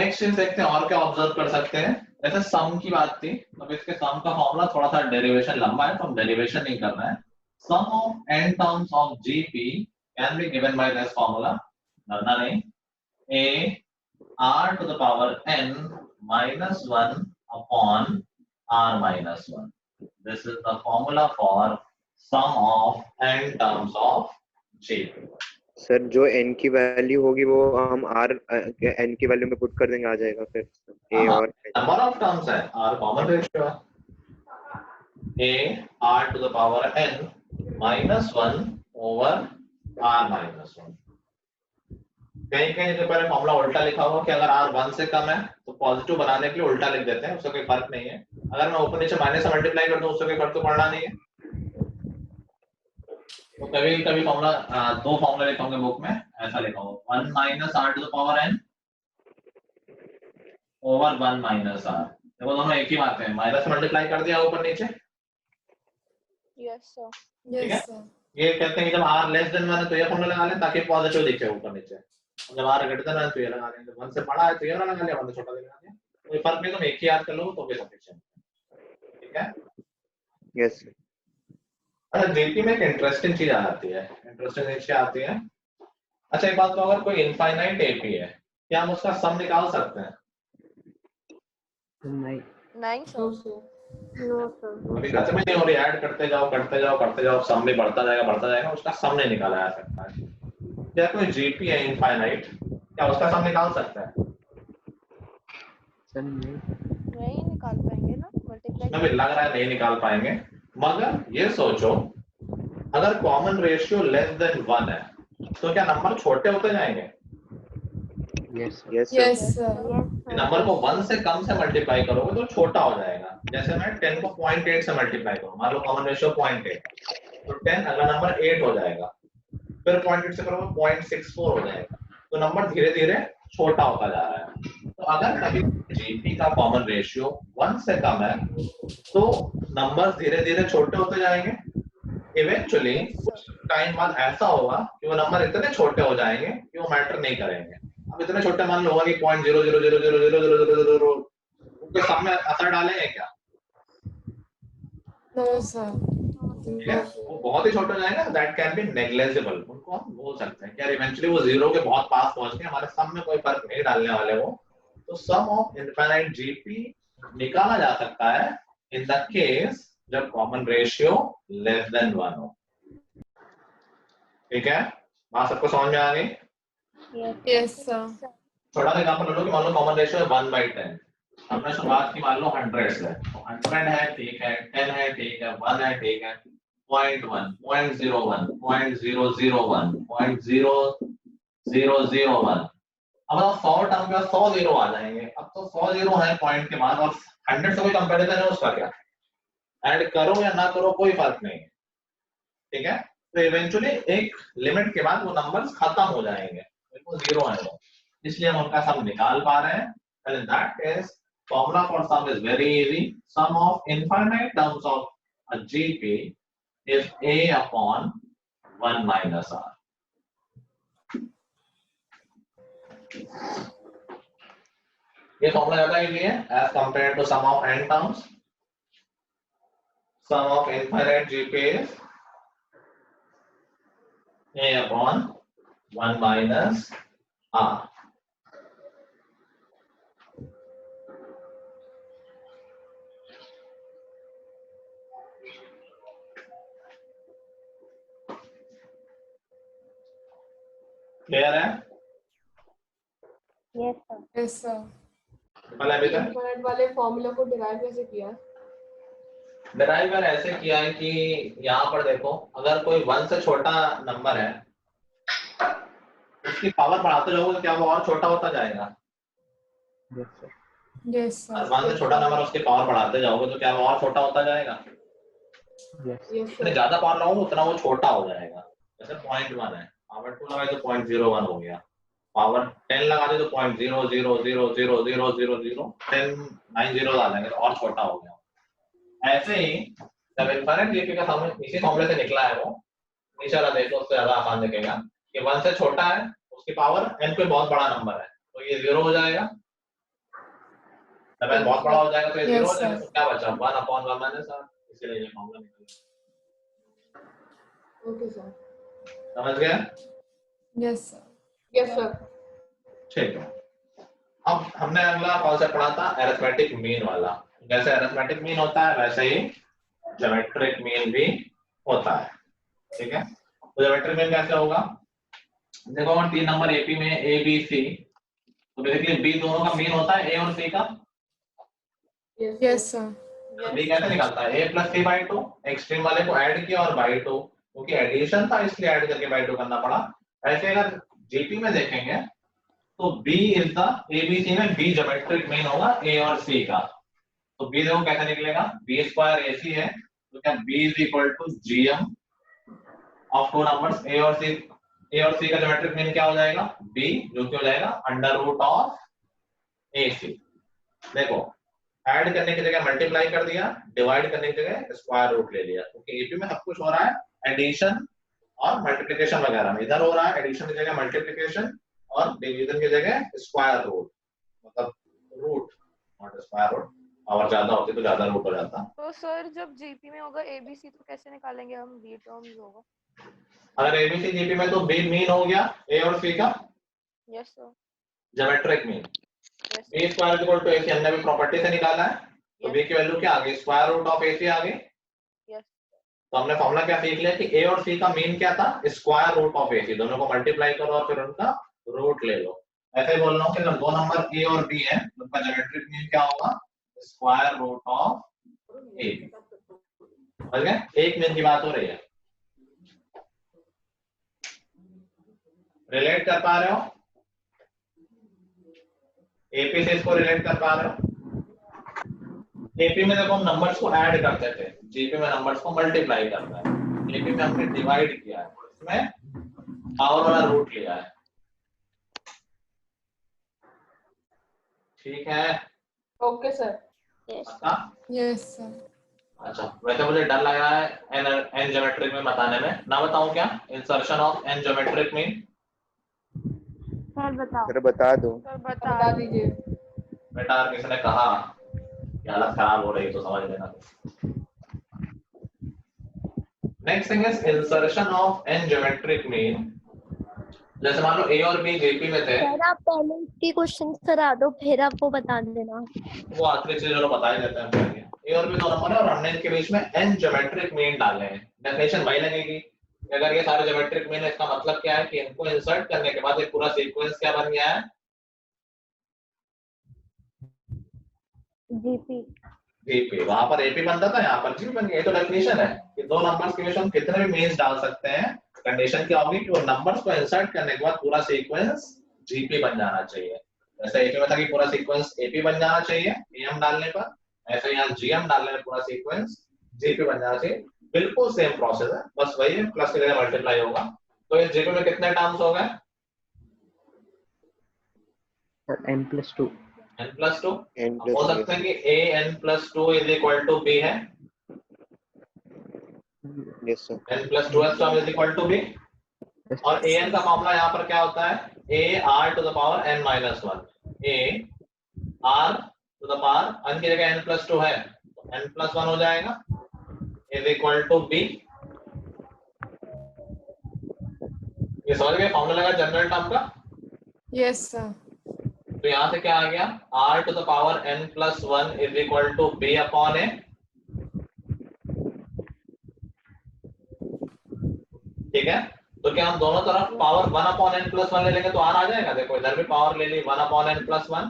नेक्स्ट चीज देखते हैं और क्या ऑब्जर्व कर सकते हैं। जैसे सम की बात थी, अब इसके सम का फॉर्मूला थोड़ा सा डेरिवेशन लंबा है तो हम डेरिवेशन नहीं कर रहे हैं। Sum of n terms of GP can be given by this formula. डरना नहीं, a r to the power n minus 1 upon r minus 1. This is the formula for sum of n terms of GP. Sir जो n की वैल्यू होगी वो हम r n की वैल्यू में पुट कर देंगे, आ जाएगा फिर a और नंबर ऑफ टर्म्स है, r कॉमन रेशियो है, a r to the power n minus 1 over r minus 1। कहीं कहीं जो पहले फॉर्मूला उल्टा लिखा हुआ कि अगर r 1 से कम है तो पॉजिटिव बनाने के लिए उल्टा लिख देते हैं, उससे कोई फर्क नहीं है। अगर मैं ऊपर नीचे माइनस से मल्टीप्लाई कर दूं उससे कोई फर्क तो पड़ना नहीं है। तो कभी कभी फॉर्मूला दो फॉर्मूला लिखा होंगे बुक में, ऐसा लिखा होगा 1 minus r to the power n over 1 minus r। देखो दोनों एक ही बात है, माइनस से मल्टीप्लाई कर दिया ऊपर नीचे। Yes sir. ठीक है? Yes sir. ये कहते हैं कि जब r लेस देन 1 है तो ये फॉर्मूला लगा लें ताकि पॉजिटिव दिखे ऊपर नीचे, और जब r ग्रेटर देन 1 तो ये लगा लें, जब 1 से बड़ा है तो ये लगा लिया, 1 से छोटा लगा लिया, कोई फर्क नहीं, तुम एक ही याद कर लो तो भी सफिशिएंट। ठीक है? Yes sir. अच्छा जीपी में एक इंटरेस्टिंग चीज आती है, अच्छा एक बात तो, अगर कोई इनफाइनाइट एपी है क्या हम उसका सम निकाल सकते हैं? नहीं नहीं No, sir. sir. No sir. अभी खत्म ही नहीं हो रही, ऐड करते जाओ करते जाओ करते जाओ, सम भी बढ़ता जाएगा, उसका सम नहीं निकाला जा सकता है। क्या कोई जीपी है इनफाइनाइट, क्या उसका सम निकाल सकता है? सर नहीं। नहीं निकाल पाएंगे ना, मल्टीप्लाई हमें लग रहा है नहीं निकाल पाएंगे, मगर ये सोचो अगर कॉमन रेशियो लेस देन 1 है तो क्या नंबर छोटे होते जाएंगे? Yes sir. Yes yes sir. Sir. Number को 1 से कम से मल्टीप्लाई करोगे तो छोटा हो जाएगा। जैसे मैं 10 को 0.8 से मल्टीप्लाई करूँ, मान लो कॉमन रेशियो 0.8, तो 10 अगला नंबर 8 हो जाएगा, फिर 0.8 से करोगे 0.64 हो जाएगा, तो नंबर धीरे धीरे छोटा होता जा रहा है। तो अगर कभी जीपी का कॉमन रेशियो 1 से कम है तो नंबर धीरे धीरे छोटे होते जाएंगे। इवेंचुअली कुछ टाइम बाद ऐसा होगा कि वो नंबर इतने छोटे हो जाएंगे कि वो मैटर नहीं करेंगे। अब इतने छोटे मान लो होगा कि 0.0000000 उनके सामने असर डालेंगे क्या? No sir. ठीक है, वो बहुत ही छोटे हो जाएंगे, दैट कैन बी नेग्लिजिबल, उनको हम बोल सकते हैं कि यार इवेंचुअली वो जीरो के बहुत पास पहुंच गए, हमारे सम में कोई फर्क नहीं डालने वाले वो। तो सम ऑफ इनफाइनाइट जीपी निकाला जा सकता है इन द केस जब कॉमन रेशियो लेस देन 1 हो। ठीक है, बात सबको समझ में आ गई? Yes sir. छोटा सा एग्जांपल ले लो कि मान लो कॉमन रेशियो है 1/10, हमने शुरुआत की मान लो 100 से, तो 100 है ठीक है, 10 है ठीक है, 1 है ठीक है, 0.1 0.01 0.001 0.0001, अब 100 टर्म के 100 जीरो आ जाएंगे। अब तो 100 जीरो है पॉइंट के बाद, और 100 से कोई कंपैरिजन है उसका क्या? ऐड करो या ना करो कोई फर्क नहीं है। ठीक है, तो इवेंचुअली एक लिमिट के बाद वो नंबर्स खत्म हो जाएंगे, बिल्कुल जीरो आएगा, इसलिए हम उनका सम निकाल पा रहे हैं। And in that case, formula for sum is very easy. Sum of infinite terms of a GP is A upon 1 minus R. ये फॉर्मूला ज्यादा इजी है as compared to sum of n terms. Sum of infinite GP is A upon 1 minus R. Clear है? Yes sir. मतलब अभी तक इनफाइनाइट वाले फॉर्मूला को डिराइव कैसे किया? डिराइव मैंने ऐसे किया है कि यहाँ पर देखो, अगर कोई 1 से छोटा नंबर है उसकी पावर बढ़ाते जाओगे तो क्या वो और छोटा होता जाएगा? Yes sir. यस और सर। 1 से छोटा नंबर उसकी पावर बढ़ाते जाओगे तो क्या वो और छोटा होता जाएगा? यस यस जितने सर। ज्यादा पावर लगाओगे उतना वो छोटा हो जाएगा। जैसे 0.1 है, पावर 2 लगाए तो 0.01 हो गया, पावर 10 लगा दे तो 0.0000000 10 9 जीरो आ जाएंगे तो और छोटा हो गया। ऐसे ही जब इनफाइनाइट जीपी का फॉर्मूला इसी फॉर्मूले से निकला है, वो नीचे वाला देखो उससे ज्यादा आसान दिखेगा कि 1 से छोटा है उसकी पावर n पे बहुत बड़ा नंबर है तो ये 0 हो जाएगा, जब n बहुत बड़ा हो जाएगा तो ये 0 हो Yes, जाएगा, sir. तो क्या बचा 1 अपॉन 1 माइनस r, इसलिए ये फॉर्मूला निकला। Okay sir. समझ गए? Yes sir. Yes sir. ठीक है, अब हमने अगला कॉन्सेप्ट पढ़ा था अरिथमेटिक मीन वाला। जैसे अरिथमेटिक मीन होता है वैसे ही ज्योमेट्रिक मीन भी होता है। ठीक है, तो ज्योमेट्रिक मीन कैसे होगा? देखो अगर 3 नंबर एपी में ए बी सी, तो बेसिकली बी दोनों का मीन होता है ए और सी का। Yes sir. बी कैसे निकलता है? a plus C by 2, extreme वाले को ऐड किया और बाई 2, क्योंकि एडिशन था इसलिए ऐड करके बाई 2 करना पड़ा। ऐसे अगर जीपी में देखेंगे तो b इज द एबीसी में b ज्योमेट्रिक मीन होगा a और c का। तो b देखो कैसे निकलेगा, b स्क्वायर ac है तो क्या b is equal to gm of two numbers a और c का ज्योमेट्रिक मीन क्या हो जाएगा? b, जो कि हो जाएगा अंडर रूट ऑफ ac। देखो ऐड करने की जगह मल्टीप्लाई कर दिया, डिवाइड करने की जगह स्क्वायर रूट ले लिया, क्योंकि एपी में सब कुछ हो रहा है एडिशन और मल्टीप्लिकेशन वगैरह में। इधर हो रहा है एडिशन की जगह मल्टीप्लिकेशन और डिवीजन की जगह स्क्वायर रूट, मतलब root not square root. Power ज्यादा होती तो ज्यादा रूट हो जाता। तो सर जब जीपी में होगा एबीसी तो कैसे निकालेंगे हम? बी टर्म्स होगा। अगर एबीसी जीपी में तो बी मीन हो गया ए और सी का yes sir. Geometric mean. Yes B square equal to A C हमने भी प्रॉपर्टी से निकाला है, तो b की वैल्यू क्या आ गई, स्क्वायर रूट ऑफ ac आ गई। यस तो हमने फॉर्मूला क्या सीख लिया कि a और c का मीन क्या था, स्क्वायर रूट ऑफ ac, दोनों को मल्टीप्लाई करो और फिर उनका रूट ले लो। ऐसे ही बोल रहा हूँ कि अगर दो नंबर a और b है तो उनका ज्योमेट्रिक मीन क्या होगा, स्क्वायर रूट ऑफ a। समझ गए, एक मीन की बात हो रही है। रिलेट कर पा रहे हो, एपी से इसको रिलेट कर पा रहे हो। एपी में देखो हम नंबर्स को ऐड करते थे, जीपी में नंबर्स को मल्टीप्लाई करना है। एपी में हमने डिवाइड किया है, इसमें पावर वाला रूट लिया है। ठीक है, ओके सर। पक्का? Yes, sir. अच्छा, वैसे मुझे डर लगा है एन ज्योमेट्रिक में बताने में, ना बताऊं क्या insertion of N geometric mean? Sir बताओ। सर बता दो। सर बता बता दीजिए। बेटा अगर किसी ने कहा कि हालत खराब हो रही तो समझ लेना। Next thing is insertion of N geometric mean. जैसे मान लो ए और बी जेपी में थे, सर आप पहले इसकी क्वेश्चन करा दो फिर आप वो बता देना। वो आखिरी चीज जो बता ही देते हैं पहले। ए और बी दो नंबर है और हमने इनके बीच में एन ज्योमेट्रिक मीन डाले हैं। डेफिनेशन वही लगेगी, अगर ये सारे ज्योमेट्रिक मीन है इसका मतलब क्या है कि इनको इंसर्ट करने के बाद एक पूरा सीक्वेंस क्या बन गया है, जीपी। जीपी। वहां पर एपी बनता था, यहाँ पर जीपी बन गया। ये तो डेफिनेशन है कि दो नंबर्स के बीच हम कितने भी मीन्स डाल सकते हैं। कंडीशन क्या होगी कि वो नंबर्स को इंसर्ट करने के बाद पूरा सीक्वेंस जीपी बन जाना चाहिए। जैसे एपी में था कि पूरा सीक्वेंस एपी बन जाना चाहिए एम डालने पर, ऐसे यहाँ जीएम डालने में पूरा सीक्वेंस जीपी बन जाना चाहिए। बिल्कुल सेम प्रोसेस है, बस वही है प्लस की जगह मल्टीप्लाई होगा। तो इस जीपी में कितने टर्म्स हो गए, n+2। n+2। n हो सकता है कि a n+2 is equal to b है, yes sir. n+2 term is equal to b। और an का फॉर्मूला यहाँ पर क्या होता है, a r to the power n-1। a r to the power n की जगह n+2 है तो n+1 हो जाएगा इज इक्वल टू b। ये समझ गए फॉर्मूला लगा जनरल टर्म का। Yes, sir. तो यहाँ से क्या आ गया, r to the power n+1 is equal to b upon a। ठीक है, तो क्या हम दोनों तरफ पावर 1 अपॉन n+1 ले लेंगे तो r आ जाएगा। देखो इधर भी पावर ले ली 1 अपॉन n+1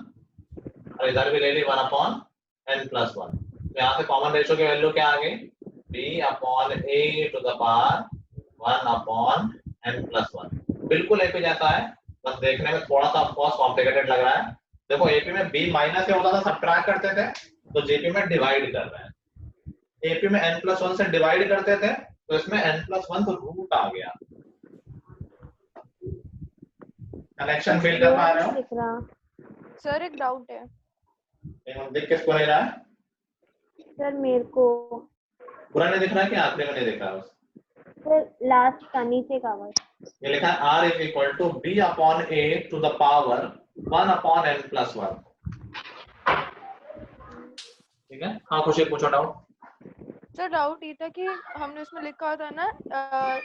और इधर भी ले ली 1 अपॉन n+1। तो यहाँ से कॉमन रेशियो की वैल्यू क्या आ गई, b upon a to the power 1 upon n+1। बिल्कुल एपी जैसा है, बस देखने में थोड़ा सा ऑफकोर्स कॉम्प्लिकेटेड लग रहा है। देखो एपी में b माइनस से होता था, सब्ट्रैक्ट करते थे, तो जेपी में डिवाइड कर रहे हैं। एपी में n+1 से डिवाइड करते थे तो इसमें n+1 तो रूट आ गया। कनेक्शन फील कर पा रहे हो? सर एक डाउट है देख किसको नहीं रहा है, सर मेरे को पूरा नहीं दिख रहा है कि आखिरी में नहीं दिख रहा है? सर लास्ट का नीचे का वर्ड ये लिखा है r is equal to b upon a to the power 1 upon n+1। ठीक है, हाँ खुशी पूछो डाउट। सर डाउट ये था कि हमने उसमें लिखा था ना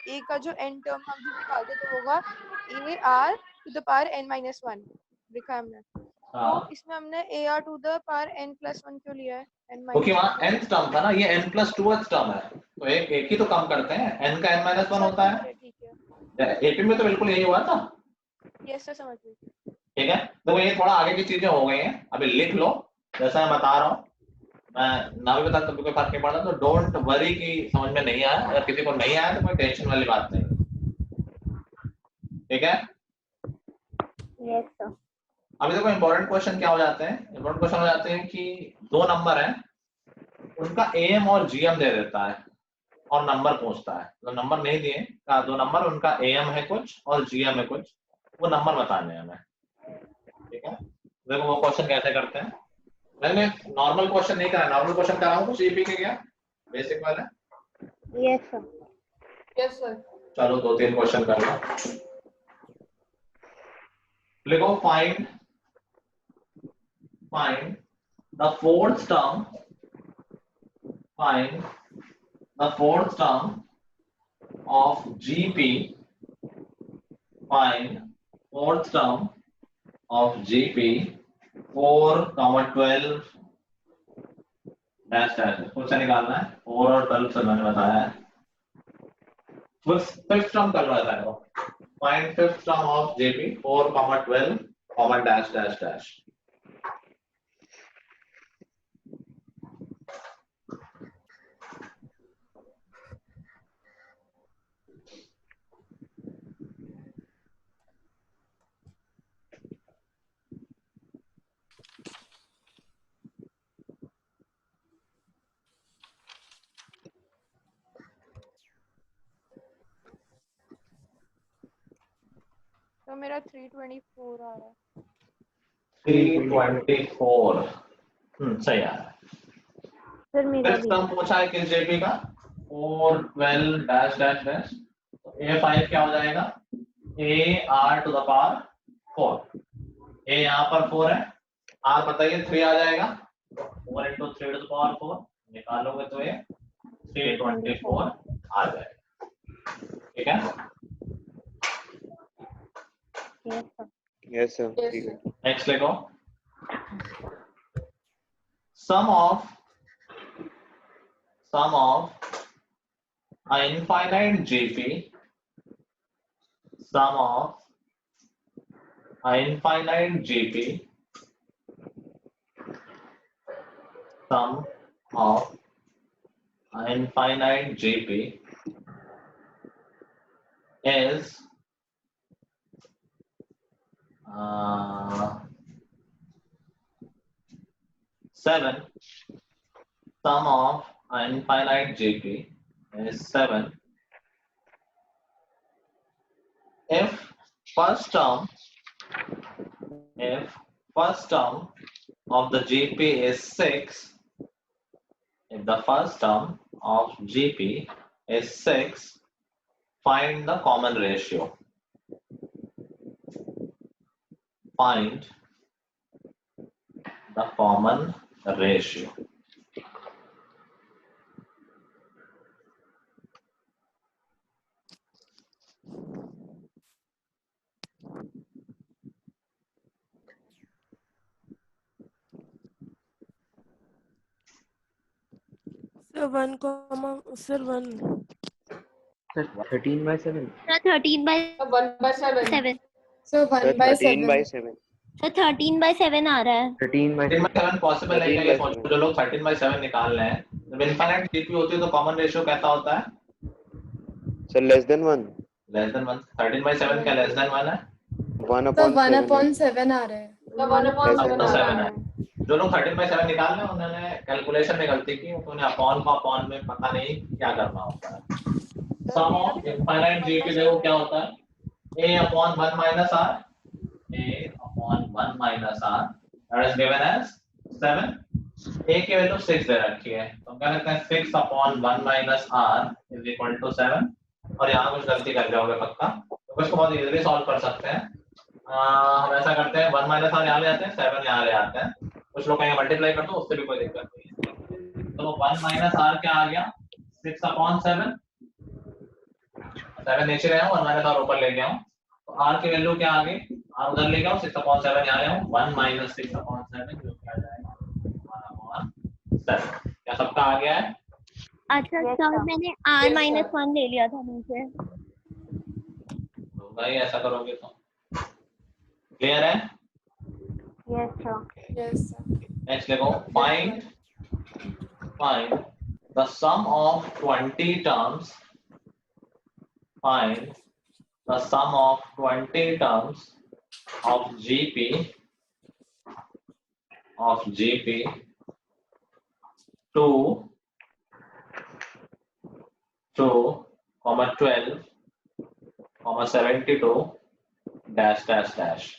ए का जो एन टर्म हम जो निकालते तो होगा A R to the power n-1 लिखा है हमने। हाँ, तो इसमें हमने A R to the power n+1 क्यों लिया है? क्योंकि वहाँ nth टर्म था ना, ये n+2th टर्म है तो एक ही तो कम करते हैं, n का n-1 होता है। ठीक है एपी में तो बिल्कुल यही हुआ था। यस सर समझ गई। ठीक है, तो ये थोड़ा आगे की चीजें हो गई हैं, अभी लिख लो जैसा मैं बता रहा हूँ। मैं ना भी बता तो कोई फर्क नहीं पड़ता, तो डोंट वरी कि समझ में नहीं आया। अगर किसी को नहीं आया तो कोई टेंशन वाली बात नहीं। ठीक है, यस सर। अभी देखो इंपॉर्टेंट क्वेश्चन क्या हो जाते हैं, इंपॉर्टेंट क्वेश्चन हो जाते हैं कि दो नंबर हैं, उनका एम और जीएम दे देता है और नंबर पूछता है। तो नंबर नहीं दिए, कहा दो नंबर उनका एम है कुछ और जीएम है कुछ, वो नंबर बताने हैं हमें। ठीक है, देखो वो क्वेश्चन कैसे करते हैं। मैंने नॉर्मल क्वेश्चन नहीं करा, नॉर्मल क्वेश्चन करा हूँ कुछ ईपी के क्या बेसिक वाला। Yes sir. Yes sir. चलो 2-3 क्वेश्चन कर लो। लिखो find the fourth term, find the fourth term of GP, find fourth term of GP 4, 12, dash dash इसको से निकालना है 4 और 12 से मैंने बताया है। फिफ्थ टर्म कर रहा था find fifth term of JP 4, 12 dash dash dash. तो मेरा 324 आ रहा है। 324 सही आ रहा है। फिर मेरा फिफ्थ भी टर्म पूछा है किस जेपी का 4, 12 डैश डैश डैश। तो A5 क्या हो जाएगा AR to the power 4। A यहाँ पर 4 है, R बताइए 3 आ जाएगा, 4 into 3 to the power 4 निकालोगे तो ये 324 आ जाएगा। ठीक है, यस सर ठीक है। नेक्स्ट लिखो सम of an infinite GP, sum of an infinite GP, sum of an infinite GP is 7. Sum of an infinite GP is 7 if first term of the GP is 6. If the first term of GP is 6, find the common ratio. Find the common ratio. Sir 1 sir 1 sir 13/7 13/7 So sir 1/7. 13/7 तो 13/7 आ रहा है। 13/7 पॉसिबल है क्या? ये सोचो जो लोग 13/7 निकाल रहे हैं, जब इनफाइनाइट जीपी होती है तो कॉमन रेशियो कैसा होता है? सर लेस देन 1 13/7 क्या लेस देन 1 है? 1 So upon 7 1/7 आ रहा है. तो 1/7 आ रहा है। जो लोग 13/7 निकाल रहे हैं उन्होंने कैलकुलेशन में गलती की, उन्होंने अपॉन को अपॉन में पता नहीं क्या करना होता है। सम ऑफ इनफाइनाइट जीपी देखो क्या होता है, a upon 1 minus r, a upon 1 minus r that is given as 7। a की वैल्यू 6 दे रखी है, तो हम क्या लिखते हैं 6 upon 1 minus r is equal to 7। और यहाँ कुछ गलती कर जाओगे पक्का, तो इसको बहुत इजीली सॉल्व कर सकते हैं। हम ऐसा करते हैं 1 minus r यहाँ ले आते हैं, 7 यहाँ ले आते हैं, कुछ लोग कहेंगे मल्टीप्लाई कर दो, उससे भी कोई दिक्कत नहीं है। तो 1 minus r क्या आ गया 6 upon 7, 7 नीचे गया हूँ 1 minus r ऊपर ले गया हूँ, तो r की वैल्यू क्या आ गई, r उधर ले गया हूँ 6 upon 7 यहाँ ले हूँ 1 minus 6 upon 7 जो क्या जाएगा 1 upon 7। क्या सबका आ गया है? अच्छा सर मैंने r-1 ले लिया था नीचे। तो भाई ऐसा करोगे तो क्लियर है? Yes sir. Yes, sir. Next देखो find the sum of 20 terms, find the sum of 20 terms of GP 2, 12, 72 dash dash dash।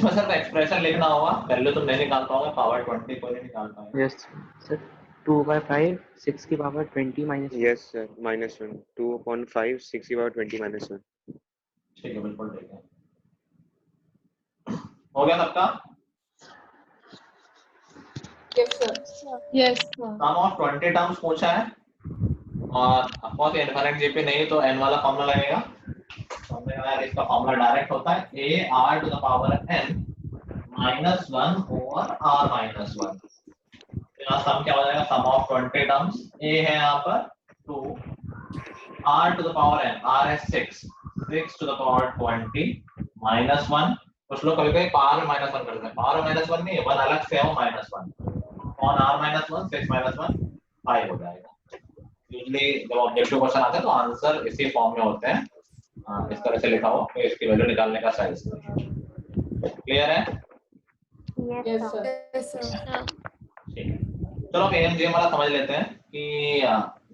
इसमें सिर्फ एक्सप्रेशन लिखना होगा, वैल्यू तुम नहीं निकाल पाओगे, पावर 20 कोई नहीं निकाल पाएगा। यस सर 2/5 6 की पावर 20 माइनस यस सर -1 2/5 6 की पावर 20 -1। ठीक है, बिल्कुल ठीक है। हो गया सबका? Yes, sir. Yes, sir. Sum of 20 terms पूछा है और ऑफकोर्स इनफाइनाइट जीपी नहीं तो n वाला फॉर्मूला लगेगा। तो हमने कहा यार इसका फॉर्मूला डायरेक्ट होता है a r to the power n -1 over r -1। यहाँ सम क्या हो जाएगा? सम ऑफ 20 टर्म्स, a है यहाँ पर 2, r to the power n, r है 6 टू द पावर 20 -1। कुछ लोग कभी-कभी पावर में -1 करते हैं, पावर में -1 नहीं है, 1 अलग से है वो -1 on r -1 6 -1 5 हो जाएगा। यूजुअली जब ऑब्जेक्टिव क्वेश्चन आता है तो आंसर इसी फॉर्म में होते हैं, इस तरह से लिखा हो, फिर इसकी वैल्यू निकालने का साइज। क्लियर है? Yes, sir. Yes, sir. ठीक है, चलो अब एएमजीएम वाला समझ लेते हैं कि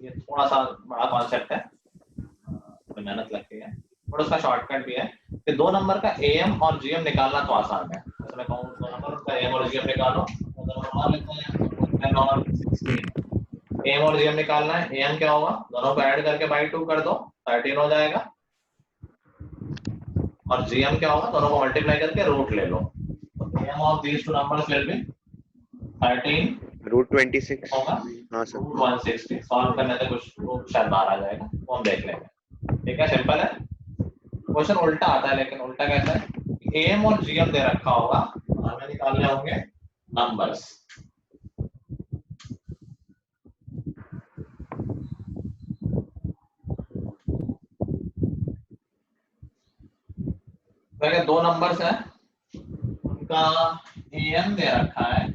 ये थोड़ा सा बड़ा कॉन्सेप्ट है, तो मेहनत लगती है, और उसका शॉर्टकट भी है कि 2 नंबर का एएम और जीएम निकालना तो आसान है। जैसे मैं कहूँ 2 नंबर का एएम और जीएम निकालो, तो नंबर मान लेते हैं 10 और 16। एएम और जीएम निकालना है, एएम क्या होगा? दोनों को ऐड करके बाई 2 कर दो, 13 हो जाएगा, और जीएम क्या होगा? दोनों को मल्टीप्लाई करके रूट ले लो, तो AM of these two numbers will be 13 √26 होगा, हाँ सर। 160। सॉल्व करने से कुछ शायद बाहर आ जाएगा, वो हम देख लेंगे। ठीक है, सिंपल है। क्वेश्चन उल्टा आता है, लेकिन उल्टा कैसा है? एएम और जीएम दे रखा होगा, हमें निकालने होंगे नंबर्स। देखिए 2 नंबर्स हैं, उनका एएम दे रखा है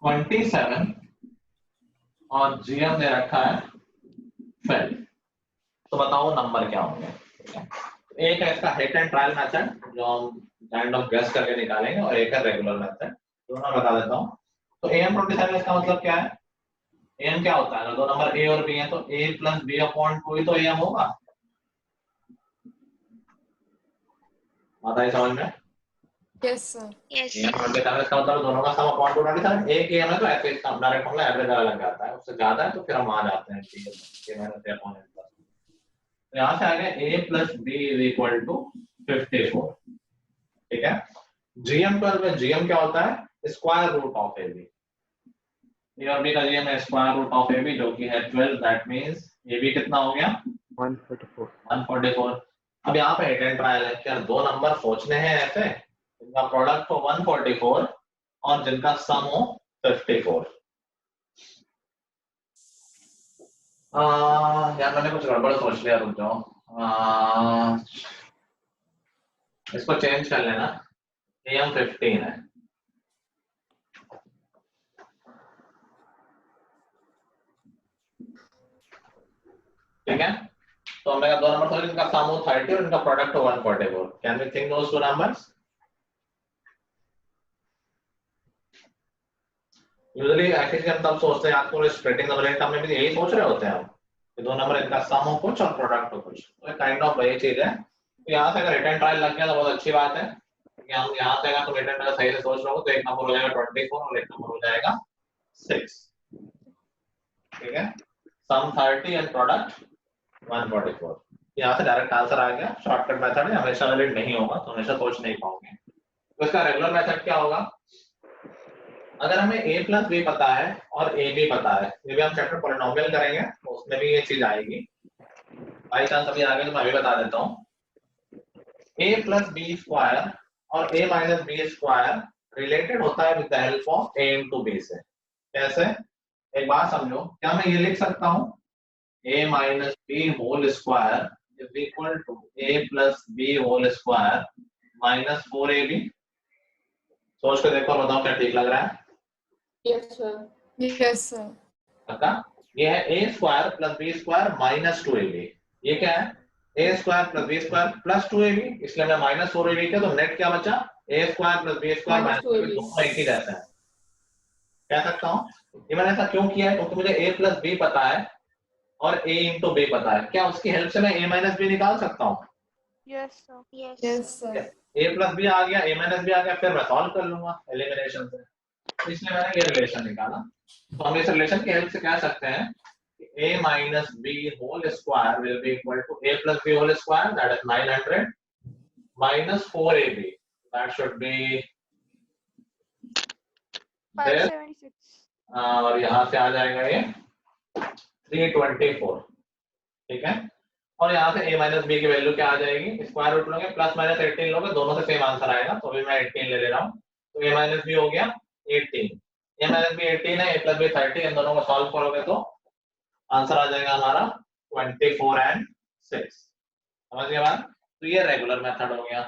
$27 और जीएम दे रखा है 12। तो बताओ नंबर क्या होंगे? एक है इसका हिट एंड ट्रायल मेथड जो हम काइंड ऑफ गेस करके निकालेंगे, और एक है रेगुलर मेथड, दोनों बता देता हूँ। तो एएम 27 इसका मतलब क्या है? एएम क्या होता है? अगर 2 नंबर ए और बी है तो a + b अपॉन 2 ही तो एएम होगा। आता है समझ में? Yes, sir. एएम 27 इसका मतलब दोनों का सम अपॉन 227। एक एएम है तो ऐसे इसका डायरेक्ट फॉर्मूला एवरेज लग जाता है, उससे ज्यादा है तो फिर हम आ जाते हैं ठीक है a - अपॉन n प्लस। तो यहाँ से आ गया a + b = 54। ठीक है, जीएम 12 में जीएम क्या होता है? Square root of ab। A और बी का जीएम है स्क्वायर रूट ऑफ ab जो कि है 12, दैट मींस ab कितना हो गया? 144। अब यहाँ पे हिट एंड ट्रायल है, क्या 2 नंबर सोचने हैं ऐसे जिनका प्रोडक्ट हो 144 और जिनका सम हो 54। यार मैंने कुछ गड़बड़ सोच लिया, रुक जाओ, इसको चेंज कर लेना, एएम 15 है। ठीक है, तो हमने कहा 2 नंबर था जिनका सम हो 30 और इनका प्रोडक्ट हो 144। Can we think those 2 numbers? Usually actually हम तब सोचते हैं, आपको स्प्लिटिंग द रेट में भी यही सोच रहे होते हैं हम कि 2 नंबर इनका सम हो कुछ और प्रोडक्ट हो कुछ, तो काइंड ऑफ वही चीज है। तो यहाँ से अगर रिटर्न ट्रायल लग गया तो बहुत अच्छी बात है, क्योंकि हम यहाँ से अगर तुम रिटर्न ट्रायल सही से सोच रहे हो तो एक नंबर हो जाएगा 24 और एक नंबर हो जाएगा 6। ठीक है, सम 30 एंड प्रोडक्ट 144। यहाँ से डायरेक्ट आंसर आ गया। शॉर्टकट मेथड है, हमेशा वैलिड नहीं होगा तो हमेशा सोच नहीं पाओगे। तो इसका रेगुलर मेथड क्या होगा? अगर हमें a + b पता है और ab पता है, ये भी हम चैप्टर पॉलिनोमियल करेंगे तो उसमें भी ये चीज आएगी। बाई चांस अभी आगे तो मैं अभी बता देता हूँ। a + b² और a - b² रिलेटेड होता है with the help of a * b से। कैसे? एक बात समझो, क्या मैं ये लिख सकता हूँ a - b whole square is equal to a + b whole square minus 4ab? सोच के देखो, बताओ क्या ठीक लग रहा है? Yes, sir. Yes, sir. पक्का? ये है a² + b² माइनस 2ab। ये क्या है? a² + b² प्लस 2ab, इसलिए मैं माइनस 4ab किया तो नेट क्या बचा? a² + b² माइनस 2ab, दोनों एक ही रहता है। कह सकता हूँ। ये मैंने ऐसा क्यों किया है, क्योंकि मुझे a प्लस बी पता है और a इंटू बी पता है। क्या उसकी हेल्प से मैं a माइनस बी निकाल सकता हूँ? Yes sir. Yes, sir. a plus B आ गया, a माइनस बी आ गया, फिर मैं सॉल्व कर लूंगा एलिमिनेशन से। इसलिए मैंने ये रिलेशन निकाला। तो हम इस रिलेशन की हेल्प से कह सकते हैं a minus b whole square will be equal to a plus b whole square, that is 900 minus 4ab, that should be this, 576। और यहाँ से आ जाएगा ये 324, ठीक है। और यहाँ से a माइनस बी की वैल्यू क्या आ जाएगी, स्क्वायर रूट लोगे प्लस माइनस 18 लोगे, दोनों से सेम आंसर आएगा, तो अभी मैं 18 ले रहा हूँ। तो a माइनस बी हो गया 18, a माइनस बी 18 है, a प्लस बी 30, इन दोनों को सॉल्व करोगे तो आंसर आ जाएगा हमारा 24 एंड 6। समझ गए बात? तो ये रेगुलर मेथड हो गया।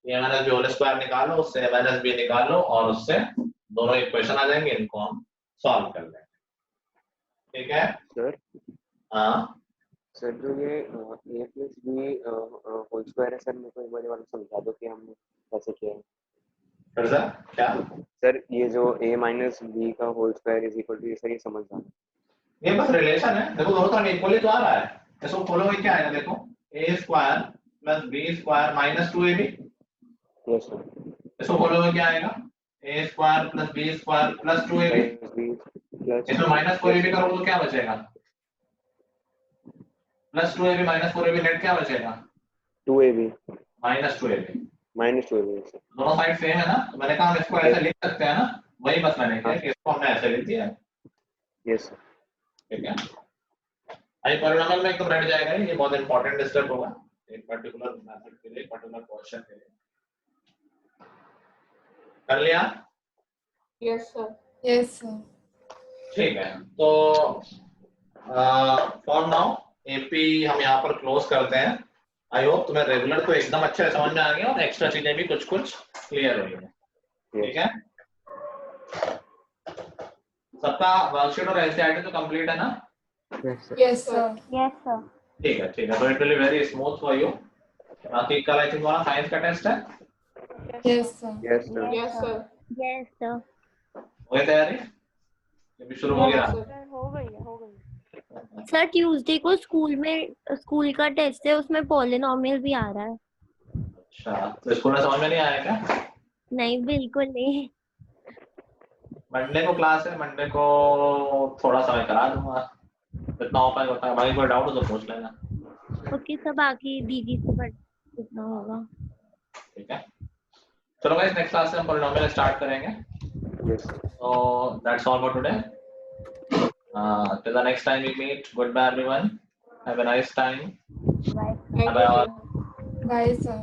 a minus B whole square निकालो, उससे a माइनस बी निकालो और उससे दोनों इक्वेशन आ जाएंगे, इनको हम सॉल्व कर लेंगे, ठीक है। सर हाँ सर जो ये a plus B whole square है सर, मेरे को एक बार ये वाला समझा दो कि हमने कैसे किया है। फिर सर क्या? सर ये जो a माइनस बी का whole square is equal to, ये सर ये समझ जाना। ये बस रिलेशन है, देखो दोनों तरफ इक्वली तो आ रहा है। इसको खोलोगे क्या आएगा, देखो a square plus B square minus 2ab। Yes sir. इसको खोलोगे क्या आएगा, a square plus B square plus 2ab। इसमें माइनस 4ab करोगे तो क्या बचेगा, plus 2ab minus 4ab, net क्या बचेगा 2ab minus 2ab। Minus 2ab sir. दोनों साइड सेम है ना, तो मैंने कहा हम इसको ऐसे लिख सकते हैं ना, वही बस मैंने किया कि इसको हमने ऐसे लिख दिया, यस सर। ठीक है। आई पॉलिनोमियल में एकदम रट जाएगा, ये बहुत इंपॉर्टेंट स्टेप होगा एक पर्टिकुलर मेथड के लिए, पर्टिकुलर क्वेश्चन के लिए। कर लिया? Yes, sir. Yes, sir. ठीक है, तो फॉर नाउ एपी हम यहाँ पर क्लोज करते हैं। आई होप तुम्हें रेगुलर तो एकदम अच्छे से समझ में आ गया और एक्स्ट्रा चीजें भी कुछ कुछ क्लियर हो गई, ठीक है। सबका वर्कशीट और एनसीईआरटी तो कंप्लीट है ना? Yes, sir. Yes sir. ठीक है, ठीक है, तो it will be very smooth for you. बाकी कल आई थिंक हमारा साइंस का टेस्ट है। Yes, sir. Yes sir. Yes, sir. Yes sir. हो गई तैयारी? अभी शुरू हो गया। सर हो गई है, हो गई है। सर ट्यूसडे को स्कूल का टेस्ट है, उसमें पॉलिनोमियल भी आ रहा है। अच्छा, तो स्कूल में समझ में नहीं आया क्या? नहीं बिल्कुल नहीं। मंडे को क्लास है, मंडे को थोड़ा समय करा दूंगा, जितना हो पाएगा उतना। भाई कोई डाउट हो तो पूछ लेना। ओके सर, बाकी दीदी से पूछना होगा। ठीक है, चलो गाइस नेक्स्ट क्लास से हम पॉलिनोमियल स्टार्ट करेंगे। Yes So that's all for today. Till the next time we meet. Goodbye everyone. Have a nice time. Bye. Thank Bye you, all. sir. Bye, sir.